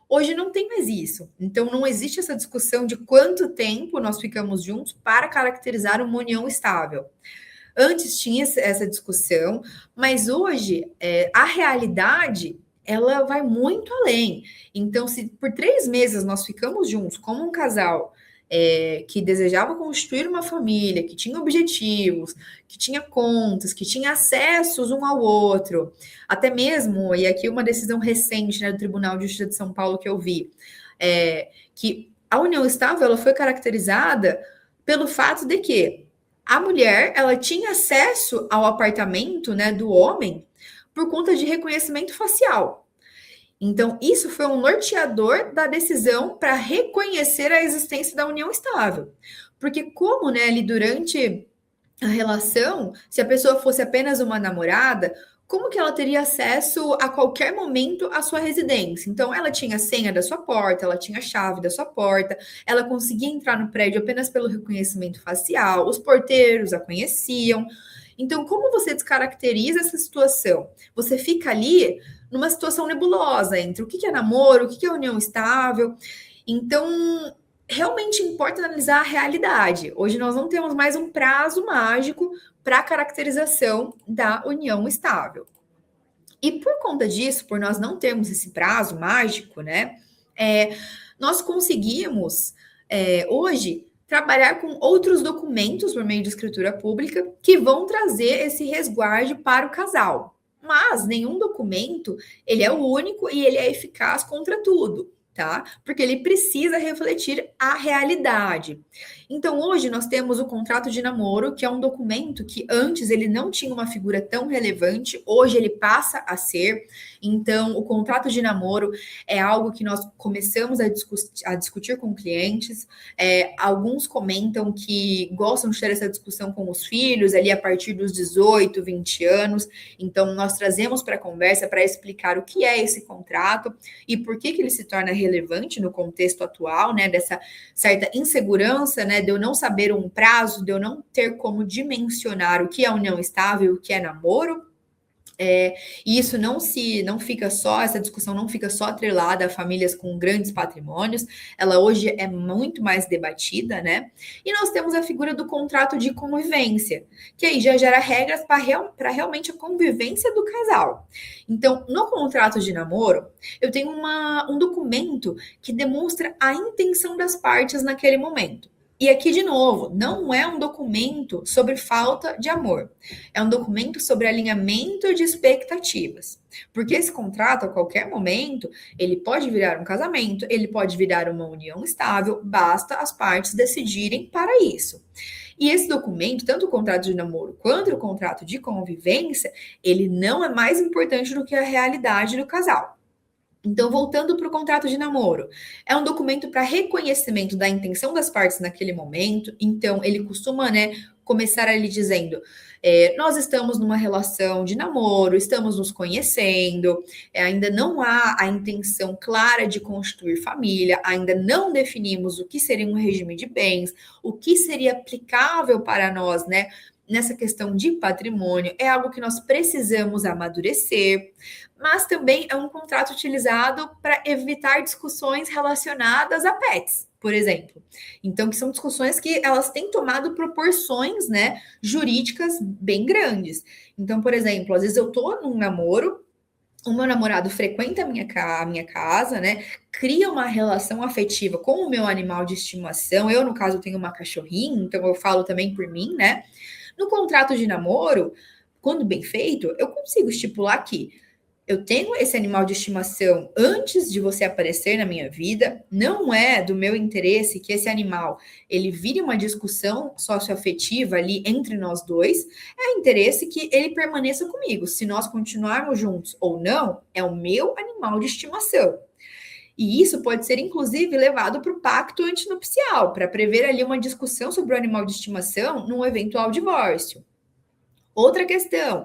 Hoje não tem mais isso. Então, não existe essa discussão de quanto tempo nós ficamos juntos para caracterizar uma união estável. Antes tinha essa discussão, mas hoje a realidade ela vai muito além. Então, se por 3 meses nós ficamos juntos como um casal, que desejava construir uma família, que tinha objetivos, que tinha contas, que tinha acessos um ao outro, até mesmo, e aqui uma decisão recente, né, do Tribunal de Justiça de São Paulo que eu vi, que a união estável ela foi caracterizada pelo fato de que a mulher ela tinha acesso ao apartamento, né, do homem por conta de reconhecimento facial. Então, isso foi um norteador da decisão para reconhecer a existência da união estável. Porque como, né, ali durante a relação, se a pessoa fosse apenas uma namorada, como que ela teria acesso a qualquer momento à sua residência? Então, ela tinha a senha da sua porta, ela tinha a chave da sua porta, ela conseguia entrar no prédio apenas pelo reconhecimento facial, os porteiros a conheciam. Então, como você descaracteriza essa situação? Você fica ali numa situação nebulosa entre o que é namoro, o que é união estável. Então, realmente importa analisar a realidade. Hoje nós não temos mais um prazo mágico para a caracterização da união estável. E por conta disso, por nós não termos esse prazo mágico, né, nós conseguimos hoje trabalhar com outros documentos por meio de escritura pública que vão trazer esse resguardo para o casal. Mas nenhum documento, ele é o único e ele é eficaz contra tudo, tá? Porque ele precisa refletir a realidade. Então, hoje nós temos o contrato de namoro, que é um documento que antes ele não tinha uma figura tão relevante, hoje ele passa a ser. Então, o contrato de namoro é algo que nós começamos a discutir com clientes. Alguns comentam que gostam de ter essa discussão com os filhos, ali a partir dos 18, 20 anos. Então, nós trazemos para a conversa para explicar o que é esse contrato e por que ele se torna relevante no contexto atual, né, dessa certa insegurança, né, de eu não saber um prazo, de eu não ter como dimensionar o que é união estável e o que é namoro. E isso não fica só, essa discussão não fica só atrelada a famílias com grandes patrimônios, ela hoje é muito mais debatida, né? E nós temos a figura do contrato de convivência, que aí já gera regras para realmente a convivência do casal. Então, no contrato de namoro, eu tenho um documento que demonstra a intenção das partes naquele momento. E aqui, de novo, não é um documento sobre falta de amor. É um documento sobre alinhamento de expectativas. Porque esse contrato, a qualquer momento, ele pode virar um casamento, ele pode virar uma união estável, basta as partes decidirem para isso. E esse documento, tanto o contrato de namoro quanto o contrato de convivência, ele não é mais importante do que a realidade do casal. Então, voltando para o contrato de namoro, é um documento para reconhecimento da intenção das partes naquele momento. Então, ele costuma, começar ali dizendo: nós estamos numa relação de namoro, estamos nos conhecendo, ainda não há a intenção clara de constituir família, ainda não definimos o que seria um regime de bens, o que seria aplicável para nós, nessa questão de patrimônio, é algo que nós precisamos amadurecer, mas também é um contrato utilizado para evitar discussões relacionadas a pets, por exemplo. Então, que são discussões que elas têm tomado proporções, jurídicas bem grandes. Então, por exemplo, às vezes eu estou num namoro, o meu namorado frequenta a minha casa, cria uma relação afetiva com o meu animal de estimação. Eu, no caso, tenho uma cachorrinha, então eu falo também por mim, No contrato de namoro, quando bem feito, eu consigo estipular que eu tenho esse animal de estimação antes de você aparecer na minha vida, não é do meu interesse que esse animal ele vire uma discussão socioafetiva ali entre nós dois, é interesse que ele permaneça comigo. Se nós continuarmos juntos ou não, é o meu animal de estimação. E isso pode ser, inclusive, levado para o pacto antinupcial, para prever ali uma discussão sobre o animal de estimação num eventual divórcio. Outra questão,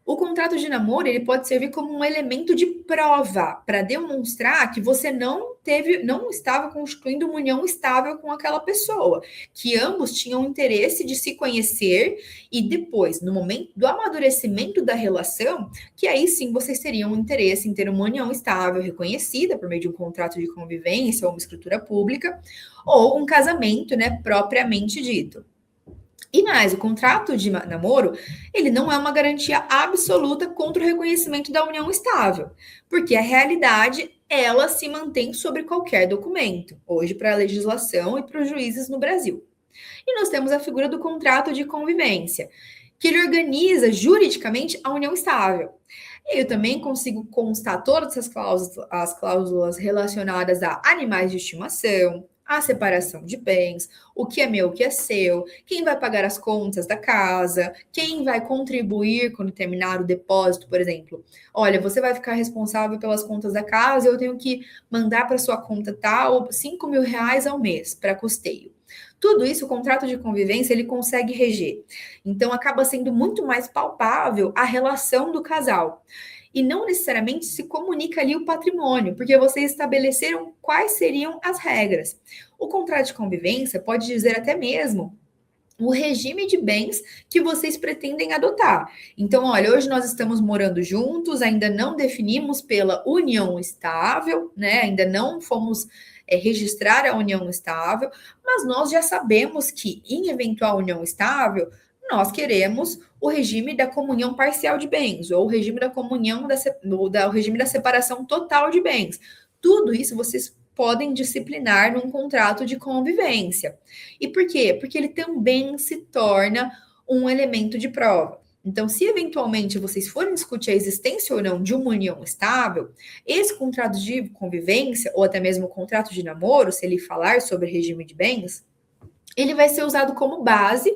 o contrato de namoro ele pode servir como um elemento de prova para demonstrar que você não estava constituindo uma união estável com aquela pessoa, que ambos tinham interesse de se conhecer e depois, no momento do amadurecimento da relação, que aí sim vocês teriam interesse em ter uma união estável reconhecida por meio de um contrato de convivência ou uma escritura pública ou um casamento, propriamente dito. E mais, o contrato de namoro, ele não é uma garantia absoluta contra o reconhecimento da união estável, porque a realidade, ela se mantém sobre qualquer documento, hoje para a legislação e para os juízes no Brasil. E nós temos a figura do contrato de convivência, que ele organiza juridicamente a união estável. Eu também consigo constar todas as cláusulas relacionadas a animais de estimação, a separação de bens, o que é meu, o que é seu, quem vai pagar as contas da casa, quem vai contribuir quando terminar o depósito, por exemplo. Olha, você vai ficar responsável pelas contas da casa e eu tenho que mandar para sua conta tal R$5.000 ao mês para custeio. Tudo isso, o contrato de convivência, ele consegue reger. Então, acaba sendo muito mais palpável a relação do casal. E não necessariamente se comunica ali o patrimônio, porque vocês estabeleceram quais seriam as regras. O contrato de convivência pode dizer até mesmo o regime de bens que vocês pretendem adotar. Então, olha, hoje nós estamos morando juntos, ainda não definimos pela união estável, ainda não fomos registrar a união estável, mas nós já sabemos que, em eventual união estável, nós queremos o regime da comunhão parcial de bens, ou o regime da comunhão, o regime da separação total de bens. Tudo isso vocês podem disciplinar num contrato de convivência. E por quê? Porque ele também se torna um elemento de prova. Então, se eventualmente vocês forem discutir a existência ou não de uma união estável, esse contrato de convivência, ou até mesmo o contrato de namoro, se ele falar sobre regime de bens, ele vai ser usado como base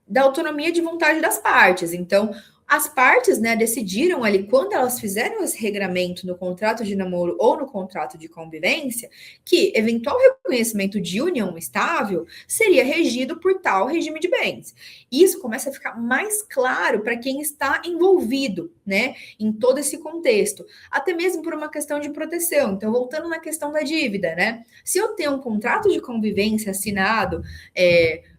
da autonomia de vontade das partes. Então, as partes, decidiram ali, quando elas fizeram esse regramento no contrato de namoro ou no contrato de convivência, que eventual reconhecimento de união estável seria regido por tal regime de bens. Isso começa a ficar mais claro para quem está envolvido, em todo esse contexto, até mesmo por uma questão de proteção. Então, voltando na questão da dívida, se eu tenho um contrato de convivência assinado,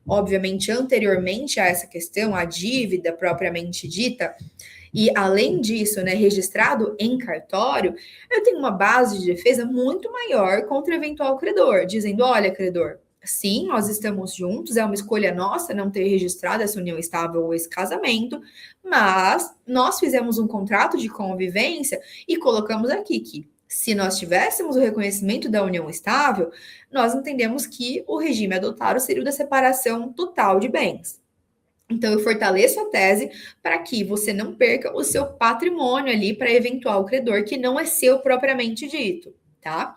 obviamente, anteriormente a essa questão, a dívida propriamente dita, e além disso, né, registrado em cartório, eu tenho uma base de defesa muito maior contra o eventual credor, dizendo: olha, credor, sim, nós estamos juntos, é uma escolha nossa não ter registrado essa união estável ou esse casamento, mas nós fizemos um contrato de convivência e colocamos aqui que, se nós tivéssemos o reconhecimento da união estável, nós entendemos que o regime adotado seria o da separação total de bens. Então, eu fortaleço a tese para que você não perca o seu patrimônio ali para eventual credor que não é seu propriamente dito, tá?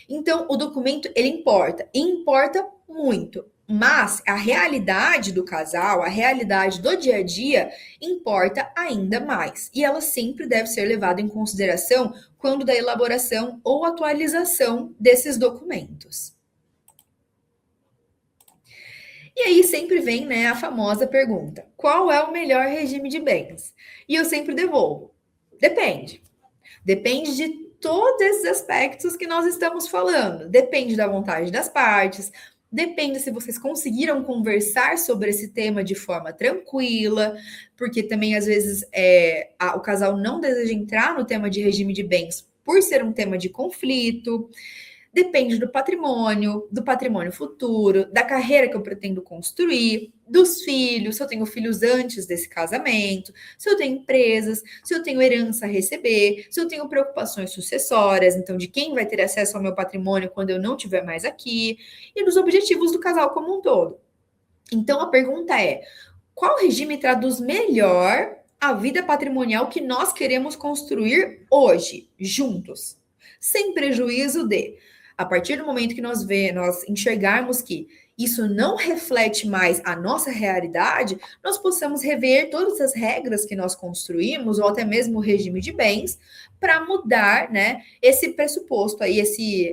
Então, o documento, ele importa muito, mas a realidade do casal, a realidade do dia a dia, importa ainda mais. E ela sempre deve ser levada em consideração quando da elaboração ou atualização desses documentos. E aí sempre vem, né, a famosa pergunta: qual é o melhor regime de bens? E eu sempre devolvo: depende. Depende de todos esses aspectos que nós estamos falando. Depende da vontade das partes, depende se vocês conseguiram conversar sobre esse tema de forma tranquila, porque também às vezes o casal não deseja entrar no tema de regime de bens por ser um tema de conflito. Depende do patrimônio futuro, da carreira que eu pretendo construir, dos filhos, se eu tenho filhos antes desse casamento, se eu tenho empresas, se eu tenho herança a receber, se eu tenho preocupações sucessórias, então de quem vai ter acesso ao meu patrimônio quando eu não estiver mais aqui, e dos objetivos do casal como um todo. Então a pergunta é: qual regime traduz melhor a vida patrimonial que nós queremos construir hoje, juntos? Sem prejuízo de, a partir do momento que nós enxergarmos que isso não reflete mais a nossa realidade, nós possamos rever todas as regras que nós construímos, ou até mesmo o regime de bens, para mudar, né, esse pressuposto aí,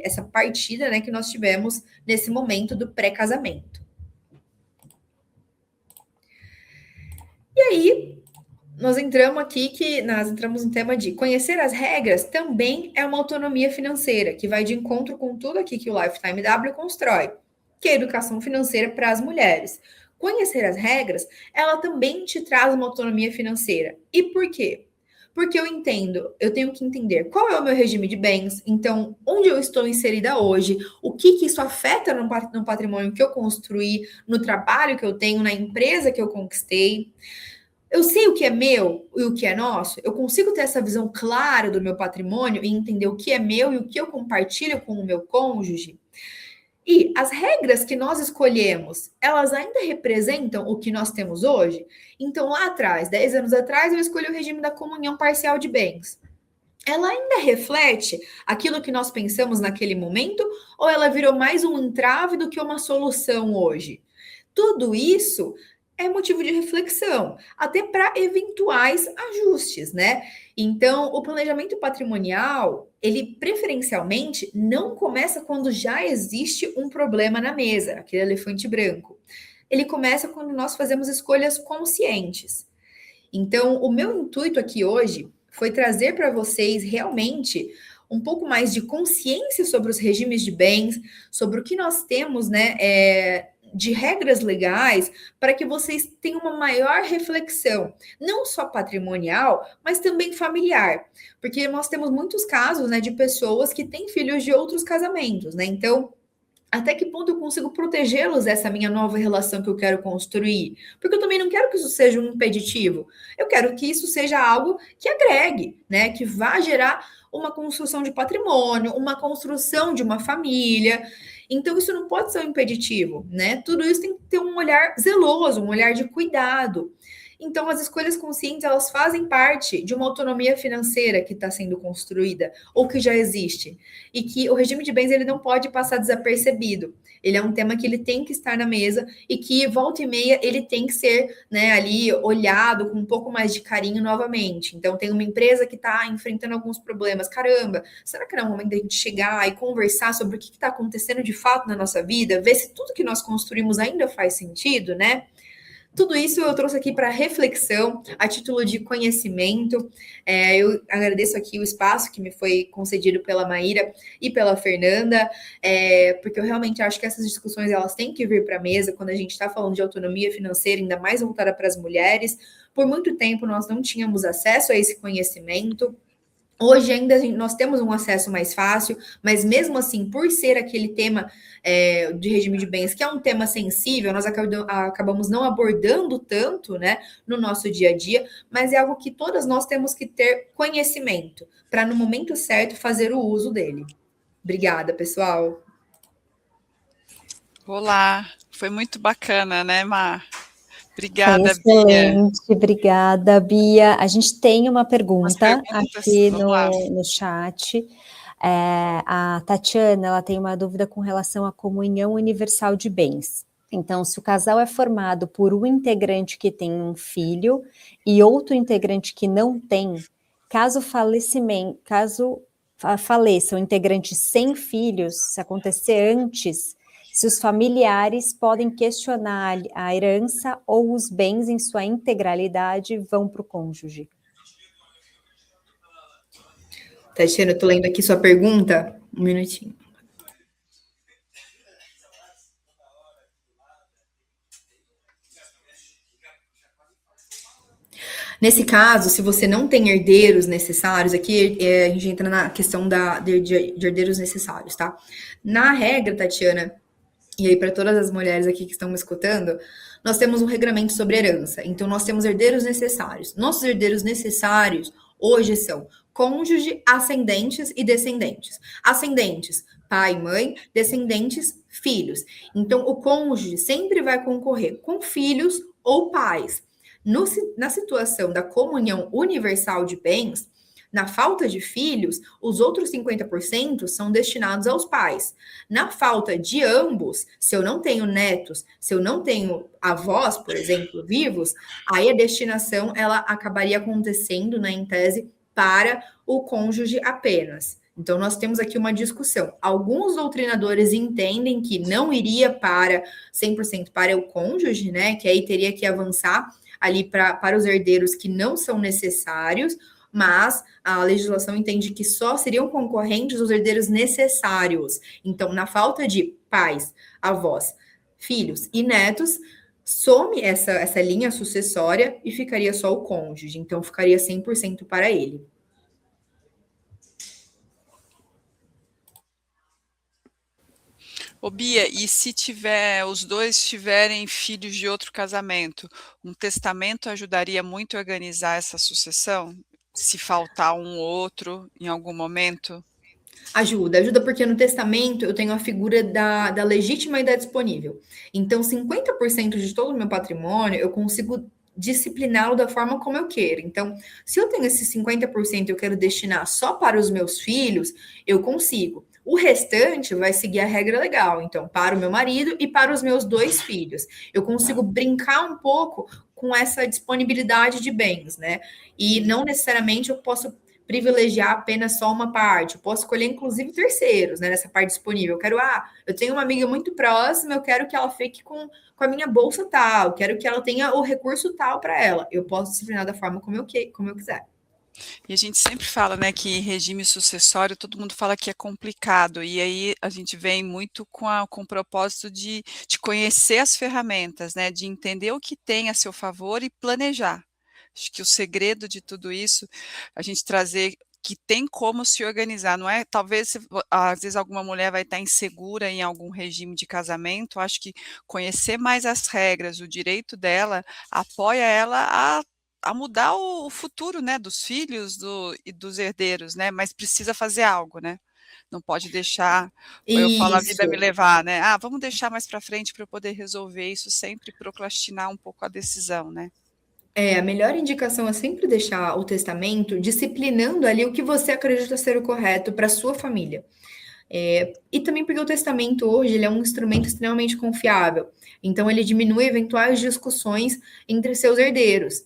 essa partida, né, que nós tivemos nesse momento do pré-casamento. E aí, nós entramos no tema de conhecer as regras também é uma autonomia financeira, que vai de encontro com tudo aqui que o Lifetime W constrói, que é a educação financeira para as mulheres. Conhecer as regras, ela também te traz uma autonomia financeira. E por quê? Porque eu tenho que entender qual é o meu regime de bens, então, onde eu estou inserida hoje, o que isso afeta no patrimônio que eu construí, no trabalho que eu tenho, na empresa que eu conquistei. Eu sei o que é meu e o que é nosso? Eu consigo ter essa visão clara do meu patrimônio e entender o que é meu e o que eu compartilho com o meu cônjuge? E as regras que nós escolhemos, elas ainda representam o que nós temos hoje? Então, lá atrás, 10 anos atrás, eu escolhi o regime da comunhão parcial de bens. Ela ainda reflete aquilo que nós pensamos naquele momento ou ela virou mais um entrave do que uma solução hoje? Tudo isso é motivo de reflexão, até para eventuais ajustes, né? Então, o planejamento patrimonial, ele preferencialmente não começa quando já existe um problema na mesa, aquele elefante branco. Ele começa quando nós fazemos escolhas conscientes. Então, o meu intuito aqui hoje foi trazer para vocês realmente um pouco mais de consciência sobre os regimes de bens, sobre o que nós temos, né, de regras legais, para que vocês tenham uma maior reflexão, não só patrimonial, mas também familiar, porque nós temos muitos casos, né, de pessoas que têm filhos de outros casamentos, né? Então, até que ponto eu consigo protegê-los dessa minha nova relação que eu quero construir? Porque eu também não quero que isso seja um impeditivo. Eu quero que isso seja algo que agregue, né? Que vá gerar uma construção de patrimônio, uma construção de uma família. Então, isso não pode ser um impeditivo, né? Tudo isso tem que ter um olhar zeloso, um olhar de cuidado. Então, as escolhas conscientes, elas fazem parte de uma autonomia financeira que está sendo construída ou que já existe. E que o regime de bens, ele não pode passar desapercebido. Ele é um tema que ele tem que estar na mesa e que, volta e meia, ele tem que ser, né, ali olhado com um pouco mais de carinho novamente. Então, tem uma empresa que está enfrentando alguns problemas. Caramba, será que não é o momento da gente chegar e conversar sobre o que está acontecendo de fato na nossa vida? Ver se tudo que nós construímos ainda faz sentido, né? Tudo isso eu trouxe aqui para reflexão, a título de conhecimento. Eu agradeço aqui o espaço que me foi concedido pela Maíra e pela Fernanda, porque eu realmente acho que essas discussões elas têm que vir para a mesa quando a gente está falando de autonomia financeira, ainda mais voltada para as mulheres. Por muito tempo nós não tínhamos acesso a esse conhecimento. Hoje ainda nós temos um acesso mais fácil, mas mesmo assim, por ser aquele tema de regime de bens, que é um tema sensível, nós acabamos não abordando tanto, né, no nosso dia a dia, mas é algo que todas nós temos que ter conhecimento, para no momento certo fazer o uso dele. Obrigada, pessoal.
Olá, foi muito bacana, né, Mar?
Foi
Obrigada, Bia.
excelente, obrigada, Bia. A gente tem uma pergunta aqui no chat. A Tatiana, ela tem uma dúvida com relação à comunhão universal de bens. Então, se o casal é formado por um integrante que tem um filho e outro integrante que não tem, caso faleça o integrante sem filhos, se acontecer antes, se os familiares podem questionar a herança ou os bens em sua integralidade vão para o cônjuge.
Tatiana, eu tô lendo aqui sua pergunta. Um minutinho. Nesse caso, se você não tem herdeiros necessários, aqui a gente entra na questão de herdeiros necessários, tá? Na regra, Tatiana, e aí para todas as mulheres aqui que estão me escutando, nós temos um regramento sobre herança. Então, nós temos herdeiros necessários. Nossos herdeiros necessários hoje são cônjuge, ascendentes e descendentes. Ascendentes, pai e mãe, descendentes, filhos. Então, o cônjuge sempre vai concorrer com filhos ou pais. Na situação da comunhão universal de bens, na falta de filhos, os outros 50% são destinados aos pais. Na falta de ambos, se eu não tenho netos, se eu não tenho avós, por exemplo, vivos, aí a destinação ela acabaria acontecendo, né, em tese, para o cônjuge apenas. Então, nós temos aqui uma discussão. Alguns doutrinadores entendem que não iria para 100% para o cônjuge, né, que aí teria que avançar ali para os herdeiros que não são necessários, mas a legislação entende que só seriam concorrentes os herdeiros necessários. Então, na falta de pais, avós, filhos e netos, some essa linha sucessória e ficaria só o cônjuge. Então, ficaria 100% para ele.
Ô Bia, e se os dois tiverem filhos de outro casamento, um testamento ajudaria muito a organizar essa sucessão? Se faltar um ou outro em algum momento?
Ajuda porque no testamento eu tenho a figura da legítima e da disponível. Então, 50% de todo o meu patrimônio eu consigo discipliná-lo da forma como eu quero. Então, se eu tenho esses 50% e eu quero destinar só para os meus filhos, eu consigo. O restante vai seguir a regra legal. Então, para o meu marido e para os meus 2 filhos. Eu consigo brincar um pouco com essa disponibilidade de bens, né? E não necessariamente eu posso privilegiar apenas só uma parte. Eu posso escolher, inclusive, terceiros, né, nessa parte disponível. Eu tenho uma amiga muito próxima, eu quero que ela fique com a minha bolsa tal, quero que ela tenha o recurso tal para ela. Eu posso disciplinar da forma como eu quiser.
E a gente sempre fala, né, que regime sucessório, todo mundo fala que é complicado, e aí a gente vem muito com o propósito de conhecer as ferramentas, né, de entender o que tem a seu favor e planejar. Acho que o segredo de tudo isso, a gente trazer que tem como se organizar, não é? Talvez, às vezes, alguma mulher vai estar insegura em algum regime de casamento, acho que conhecer mais as regras, o direito dela, apoia ela a mudar o futuro, né, dos filhos e dos herdeiros, né, mas precisa fazer algo, né? Não pode deixar, eu falo, a vida me levar, né? Vamos deixar mais para frente para eu poder resolver isso, sempre procrastinar um pouco a decisão, né?
A melhor indicação é sempre deixar o testamento disciplinando ali o que você acredita ser o correto para sua família. E também porque o testamento hoje ele é um instrumento extremamente confiável. Então, ele diminui eventuais discussões entre seus herdeiros.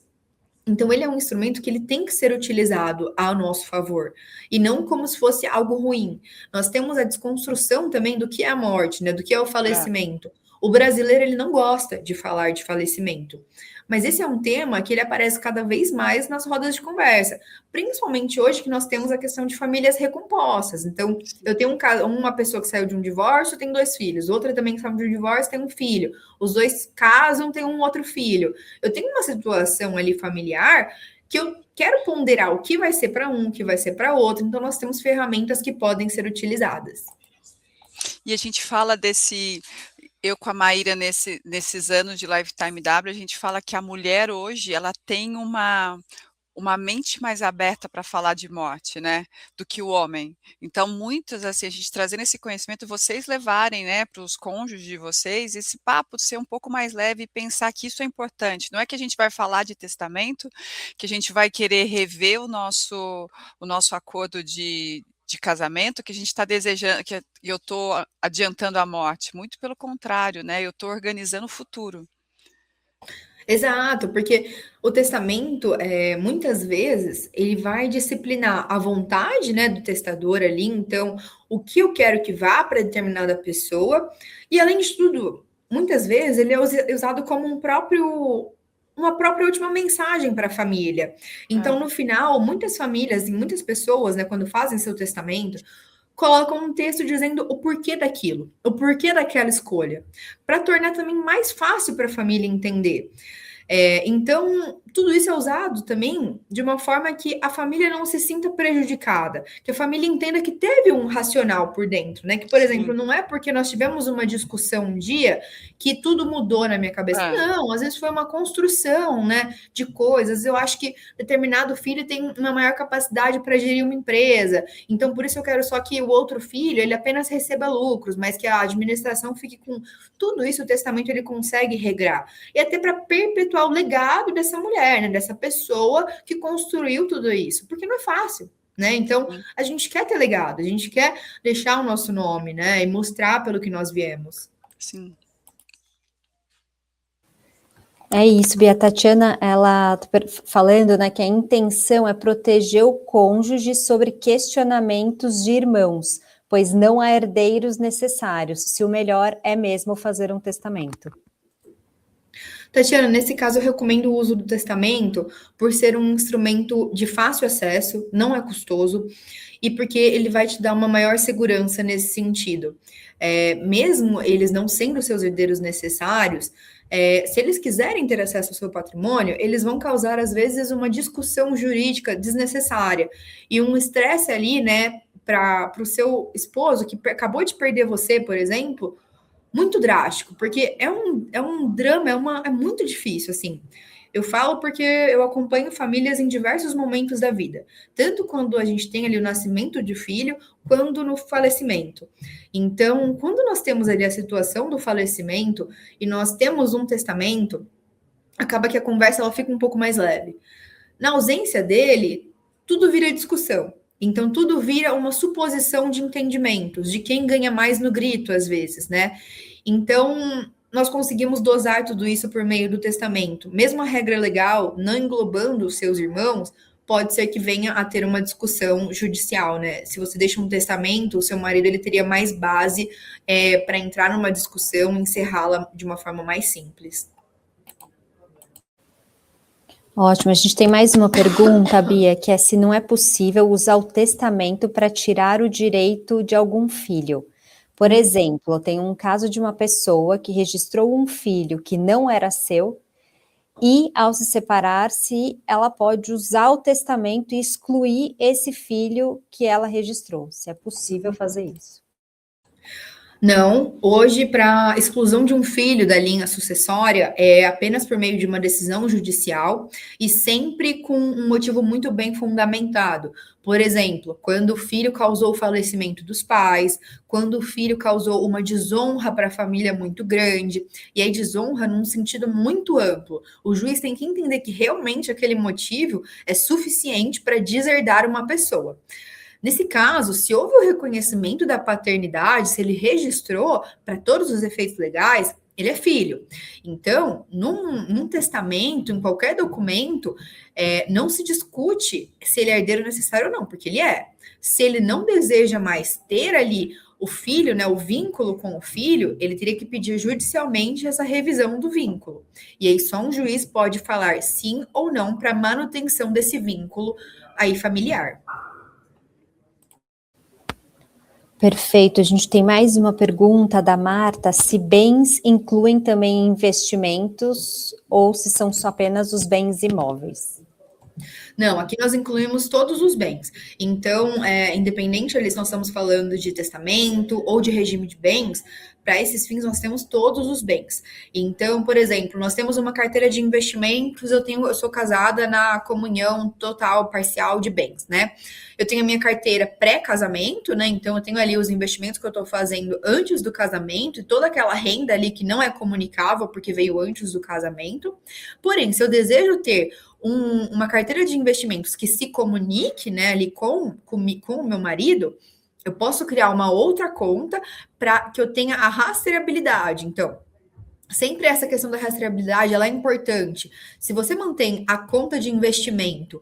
Então, ele é um instrumento que ele tem que ser utilizado a nosso favor, e não como se fosse algo ruim. Nós temos a desconstrução também do que é a morte, né? Do que é o falecimento. O brasileiro, ele não gosta de falar de falecimento, mas esse é um tema que ele aparece cada vez mais nas rodas de conversa, principalmente hoje que nós temos a questão de famílias recompostas. Então, eu tenho uma pessoa que saiu de um divórcio, tem 2 filhos, outra também que saiu de um divórcio, tem um filho. Os 2 casam, tem um outro filho. Eu tenho uma situação ali familiar que eu quero ponderar o que vai ser para um, o que vai ser para outro. Então, nós temos ferramentas que podem ser utilizadas.
E a gente fala eu com a Maíra nesses anos de Lifetime W, a gente fala que a mulher hoje, ela tem uma mente mais aberta para falar de morte, né, do que o homem. Então muitas, assim, a gente trazendo esse conhecimento, vocês levarem, né, para os cônjuges de vocês, esse papo ser um pouco mais leve e pensar que isso é importante. Não é que a gente vai falar de testamento, que a gente vai querer rever o nosso acordo de casamento, que a gente está desejando, que eu estou adiantando a morte. Muito pelo contrário, né, eu estou organizando o futuro.
Exato, porque o testamento, muitas vezes, ele vai disciplinar a vontade, né, do testador ali, então, o que eu quero que vá para determinada pessoa, e além de tudo, muitas vezes ele é usado como uma própria última mensagem para a família. Então, no final, muitas famílias e muitas pessoas, né, quando fazem seu testamento, colocam um texto dizendo o porquê daquilo, o porquê daquela escolha, para tornar também mais fácil para a família entender. Então, tudo isso é usado também de uma forma que a família não se sinta prejudicada, que a família entenda que teve um racional por dentro, né? Que, por exemplo, não é porque nós tivemos uma discussão um dia que tudo mudou na minha cabeça. Não, às vezes foi uma construção, né, de coisas. Eu acho que determinado filho tem uma maior capacidade para gerir uma empresa, então por isso eu quero só que o outro filho, ele apenas receba lucros, mas que a administração fique com tudo isso, o testamento ele consegue regrar. E até para perpetuar o legado dessa mulher, né, dessa pessoa que construiu tudo isso, porque não é fácil, né? Então, a gente quer ter legado, a gente quer deixar o nosso nome, né, e mostrar pelo que nós viemos.
Sim.
É isso, Bia. A Tatiana, ela falando, né, que a intenção é proteger o cônjuge sobre questionamentos de irmãos, pois não há herdeiros necessários, se o melhor é mesmo fazer um testamento.
Tatiana, nesse caso eu recomendo o uso do testamento por ser um instrumento de fácil acesso, não é custoso, e porque ele vai te dar uma maior segurança nesse sentido. Mesmo eles não sendo seus herdeiros necessários, se eles quiserem ter acesso ao seu patrimônio, eles vão causar, às vezes, uma discussão jurídica desnecessária e um estresse ali, né, para o seu esposo, que acabou de perder você, por exemplo, muito drástico, porque é um drama, é muito difícil, assim. Eu falo porque eu acompanho famílias em diversos momentos da vida, tanto quando a gente tem ali o nascimento de filho, quanto no falecimento. Então, quando nós temos ali a situação do falecimento e nós temos um testamento, acaba que a conversa ela fica um pouco mais leve. Na ausência dele, tudo vira discussão. Então, tudo vira uma suposição de entendimentos, de quem ganha mais no grito, às vezes, né? Então, nós conseguimos dosar tudo isso por meio do testamento. Mesmo a regra legal, não englobando os seus irmãos, pode ser que venha a ter uma discussão judicial, né? Se você deixa um testamento, o seu marido ele teria mais base para entrar numa discussão e encerrá-la de uma forma mais simples.
Ótimo, a gente tem mais uma pergunta, Bia, que é se não é possível usar o testamento para tirar o direito de algum filho. Por exemplo, eu tenho um caso de uma pessoa que registrou um filho que não era seu e, ao se separar-se, ela pode usar o testamento e excluir esse filho que ela registrou. Se é possível fazer isso.
Não, hoje, para exclusão de um filho da linha sucessória, é apenas por meio de uma decisão judicial e sempre com um motivo muito bem fundamentado. Por exemplo, quando o filho causou o falecimento dos pais, quando o filho causou uma desonra para a família muito grande, e aí desonra num sentido muito amplo. O juiz tem que entender que realmente aquele motivo é suficiente para deserdar uma pessoa. Nesse caso, se houve o reconhecimento da paternidade, se ele registrou para todos os efeitos legais, ele é filho. Então, num testamento, em qualquer documento, não se discute se ele é herdeiro necessário ou não, porque ele é. Se ele não deseja mais ter ali o filho, né, o vínculo com o filho, ele teria que pedir judicialmente essa revisão do vínculo. E aí só um juiz pode falar sim ou não para manutenção desse vínculo aí familiar.
Perfeito. A gente tem mais uma pergunta da Marta, se bens incluem também investimentos ou se são só apenas os bens imóveis.
Não, aqui nós incluímos todos os bens. Então, independente ali se nós estamos falando de testamento ou de regime de bens, para esses fins nós temos todos os bens. Então, por exemplo, nós temos uma carteira de investimentos, eu sou casada na comunhão total, parcial de bens, né? Eu tenho a minha carteira pré-casamento, né? Então, eu tenho ali os investimentos que eu estou fazendo antes do casamento e toda aquela renda ali que não é comunicável porque veio antes do casamento. Porém, se eu desejo ter uma carteira de investimentos que se comunique, né, ali com o meu marido, eu posso criar uma outra conta para que eu tenha a rastreabilidade. Então, sempre essa questão da rastreabilidade, ela é importante. Se você mantém a conta de investimento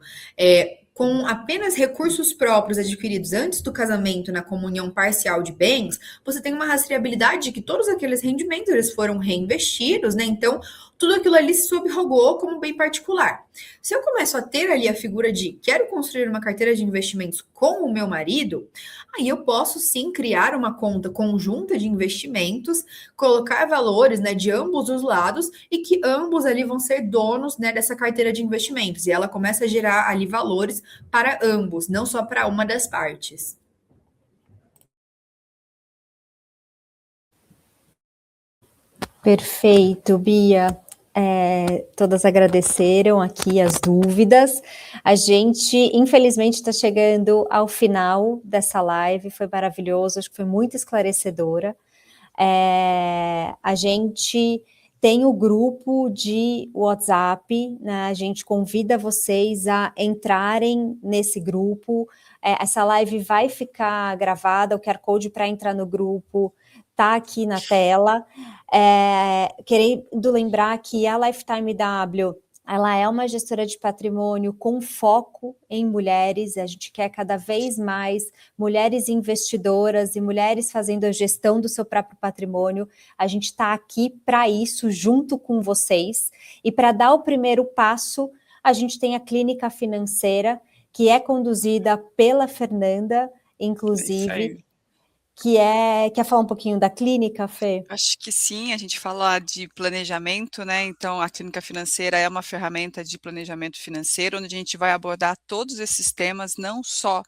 com apenas recursos próprios adquiridos antes do casamento na comunhão parcial de bens, você tem uma rastreabilidade de que todos aqueles rendimentos eles foram reinvestidos, né? Então, tudo aquilo ali se subrogou como bem particular. Se eu começo a ter ali a figura de quero construir uma carteira de investimentos com o meu marido, aí eu posso sim criar uma conta conjunta de investimentos, colocar valores, né, de ambos os lados e que ambos ali vão ser donos, né, dessa carteira de investimentos. E ela começa a gerar ali valores para ambos, não só para uma das partes.
Perfeito, Bia. Todas agradeceram aqui as dúvidas. A gente, infelizmente, está chegando ao final dessa live, foi maravilhoso, acho que foi muito esclarecedora. A gente tem o grupo de WhatsApp, né? A gente convida vocês a entrarem nesse grupo. Essa live vai ficar gravada, o QR Code para entrar no grupo está aqui na tela. Querendo lembrar que a Lifetime W, ela é uma gestora de patrimônio com foco em mulheres. A gente quer cada vez mais mulheres investidoras e mulheres fazendo a gestão do seu próprio patrimônio. A gente está aqui para isso, junto com vocês. E para dar o primeiro passo, a gente tem a Clínica Financeira, que é conduzida pela Fernanda, inclusive. Quer falar um pouquinho da clínica, Fê?
Acho que sim, a gente fala de planejamento, né? Então, a clínica financeira é uma ferramenta de planejamento financeiro, onde a gente vai abordar todos esses temas, não só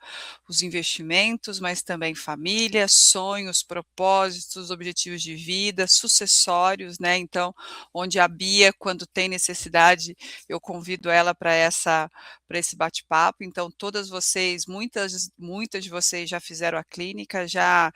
os investimentos, mas também família, sonhos, propósitos, objetivos de vida, sucessórios, né? Então, onde a Bia, quando tem necessidade, eu convido ela para esse bate-papo. Então, todas vocês, muitas de vocês já fizeram a clínica, já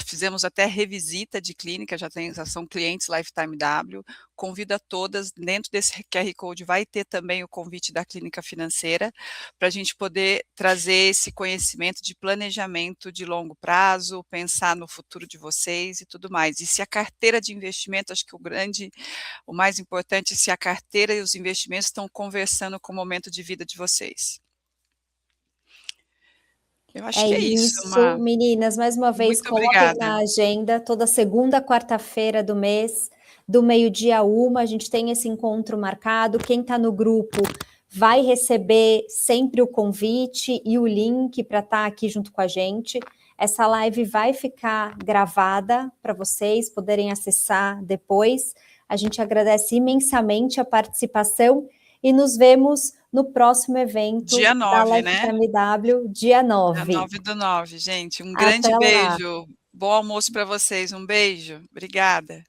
fizemos até revisita de clínica, já são clientes Lifetime W. Convido a todas, dentro desse QR Code vai ter também o convite da clínica financeira, para a gente poder trazer esse conhecimento de planejamento de longo prazo, pensar no futuro de vocês e tudo mais. E se a carteira de investimento, acho que o mais importante é se a carteira e os investimentos estão conversando com o momento de vida de vocês. Eu acho que é isso.
Meninas, mais uma vez, coloquem na agenda, toda segunda, quarta-feira do mês, do meio-dia a 1, a gente tem esse encontro marcado. Quem está no grupo vai receber sempre o convite e o link para estar aqui junto com a gente. Essa live vai ficar gravada para vocês poderem acessar depois. A gente agradece imensamente a participação e nos vemos no próximo evento
dia 9,
da Lifetime W, dia 9.
Dia 9/9, gente. Um grande beijo. Bom almoço para vocês. Um beijo. Obrigada.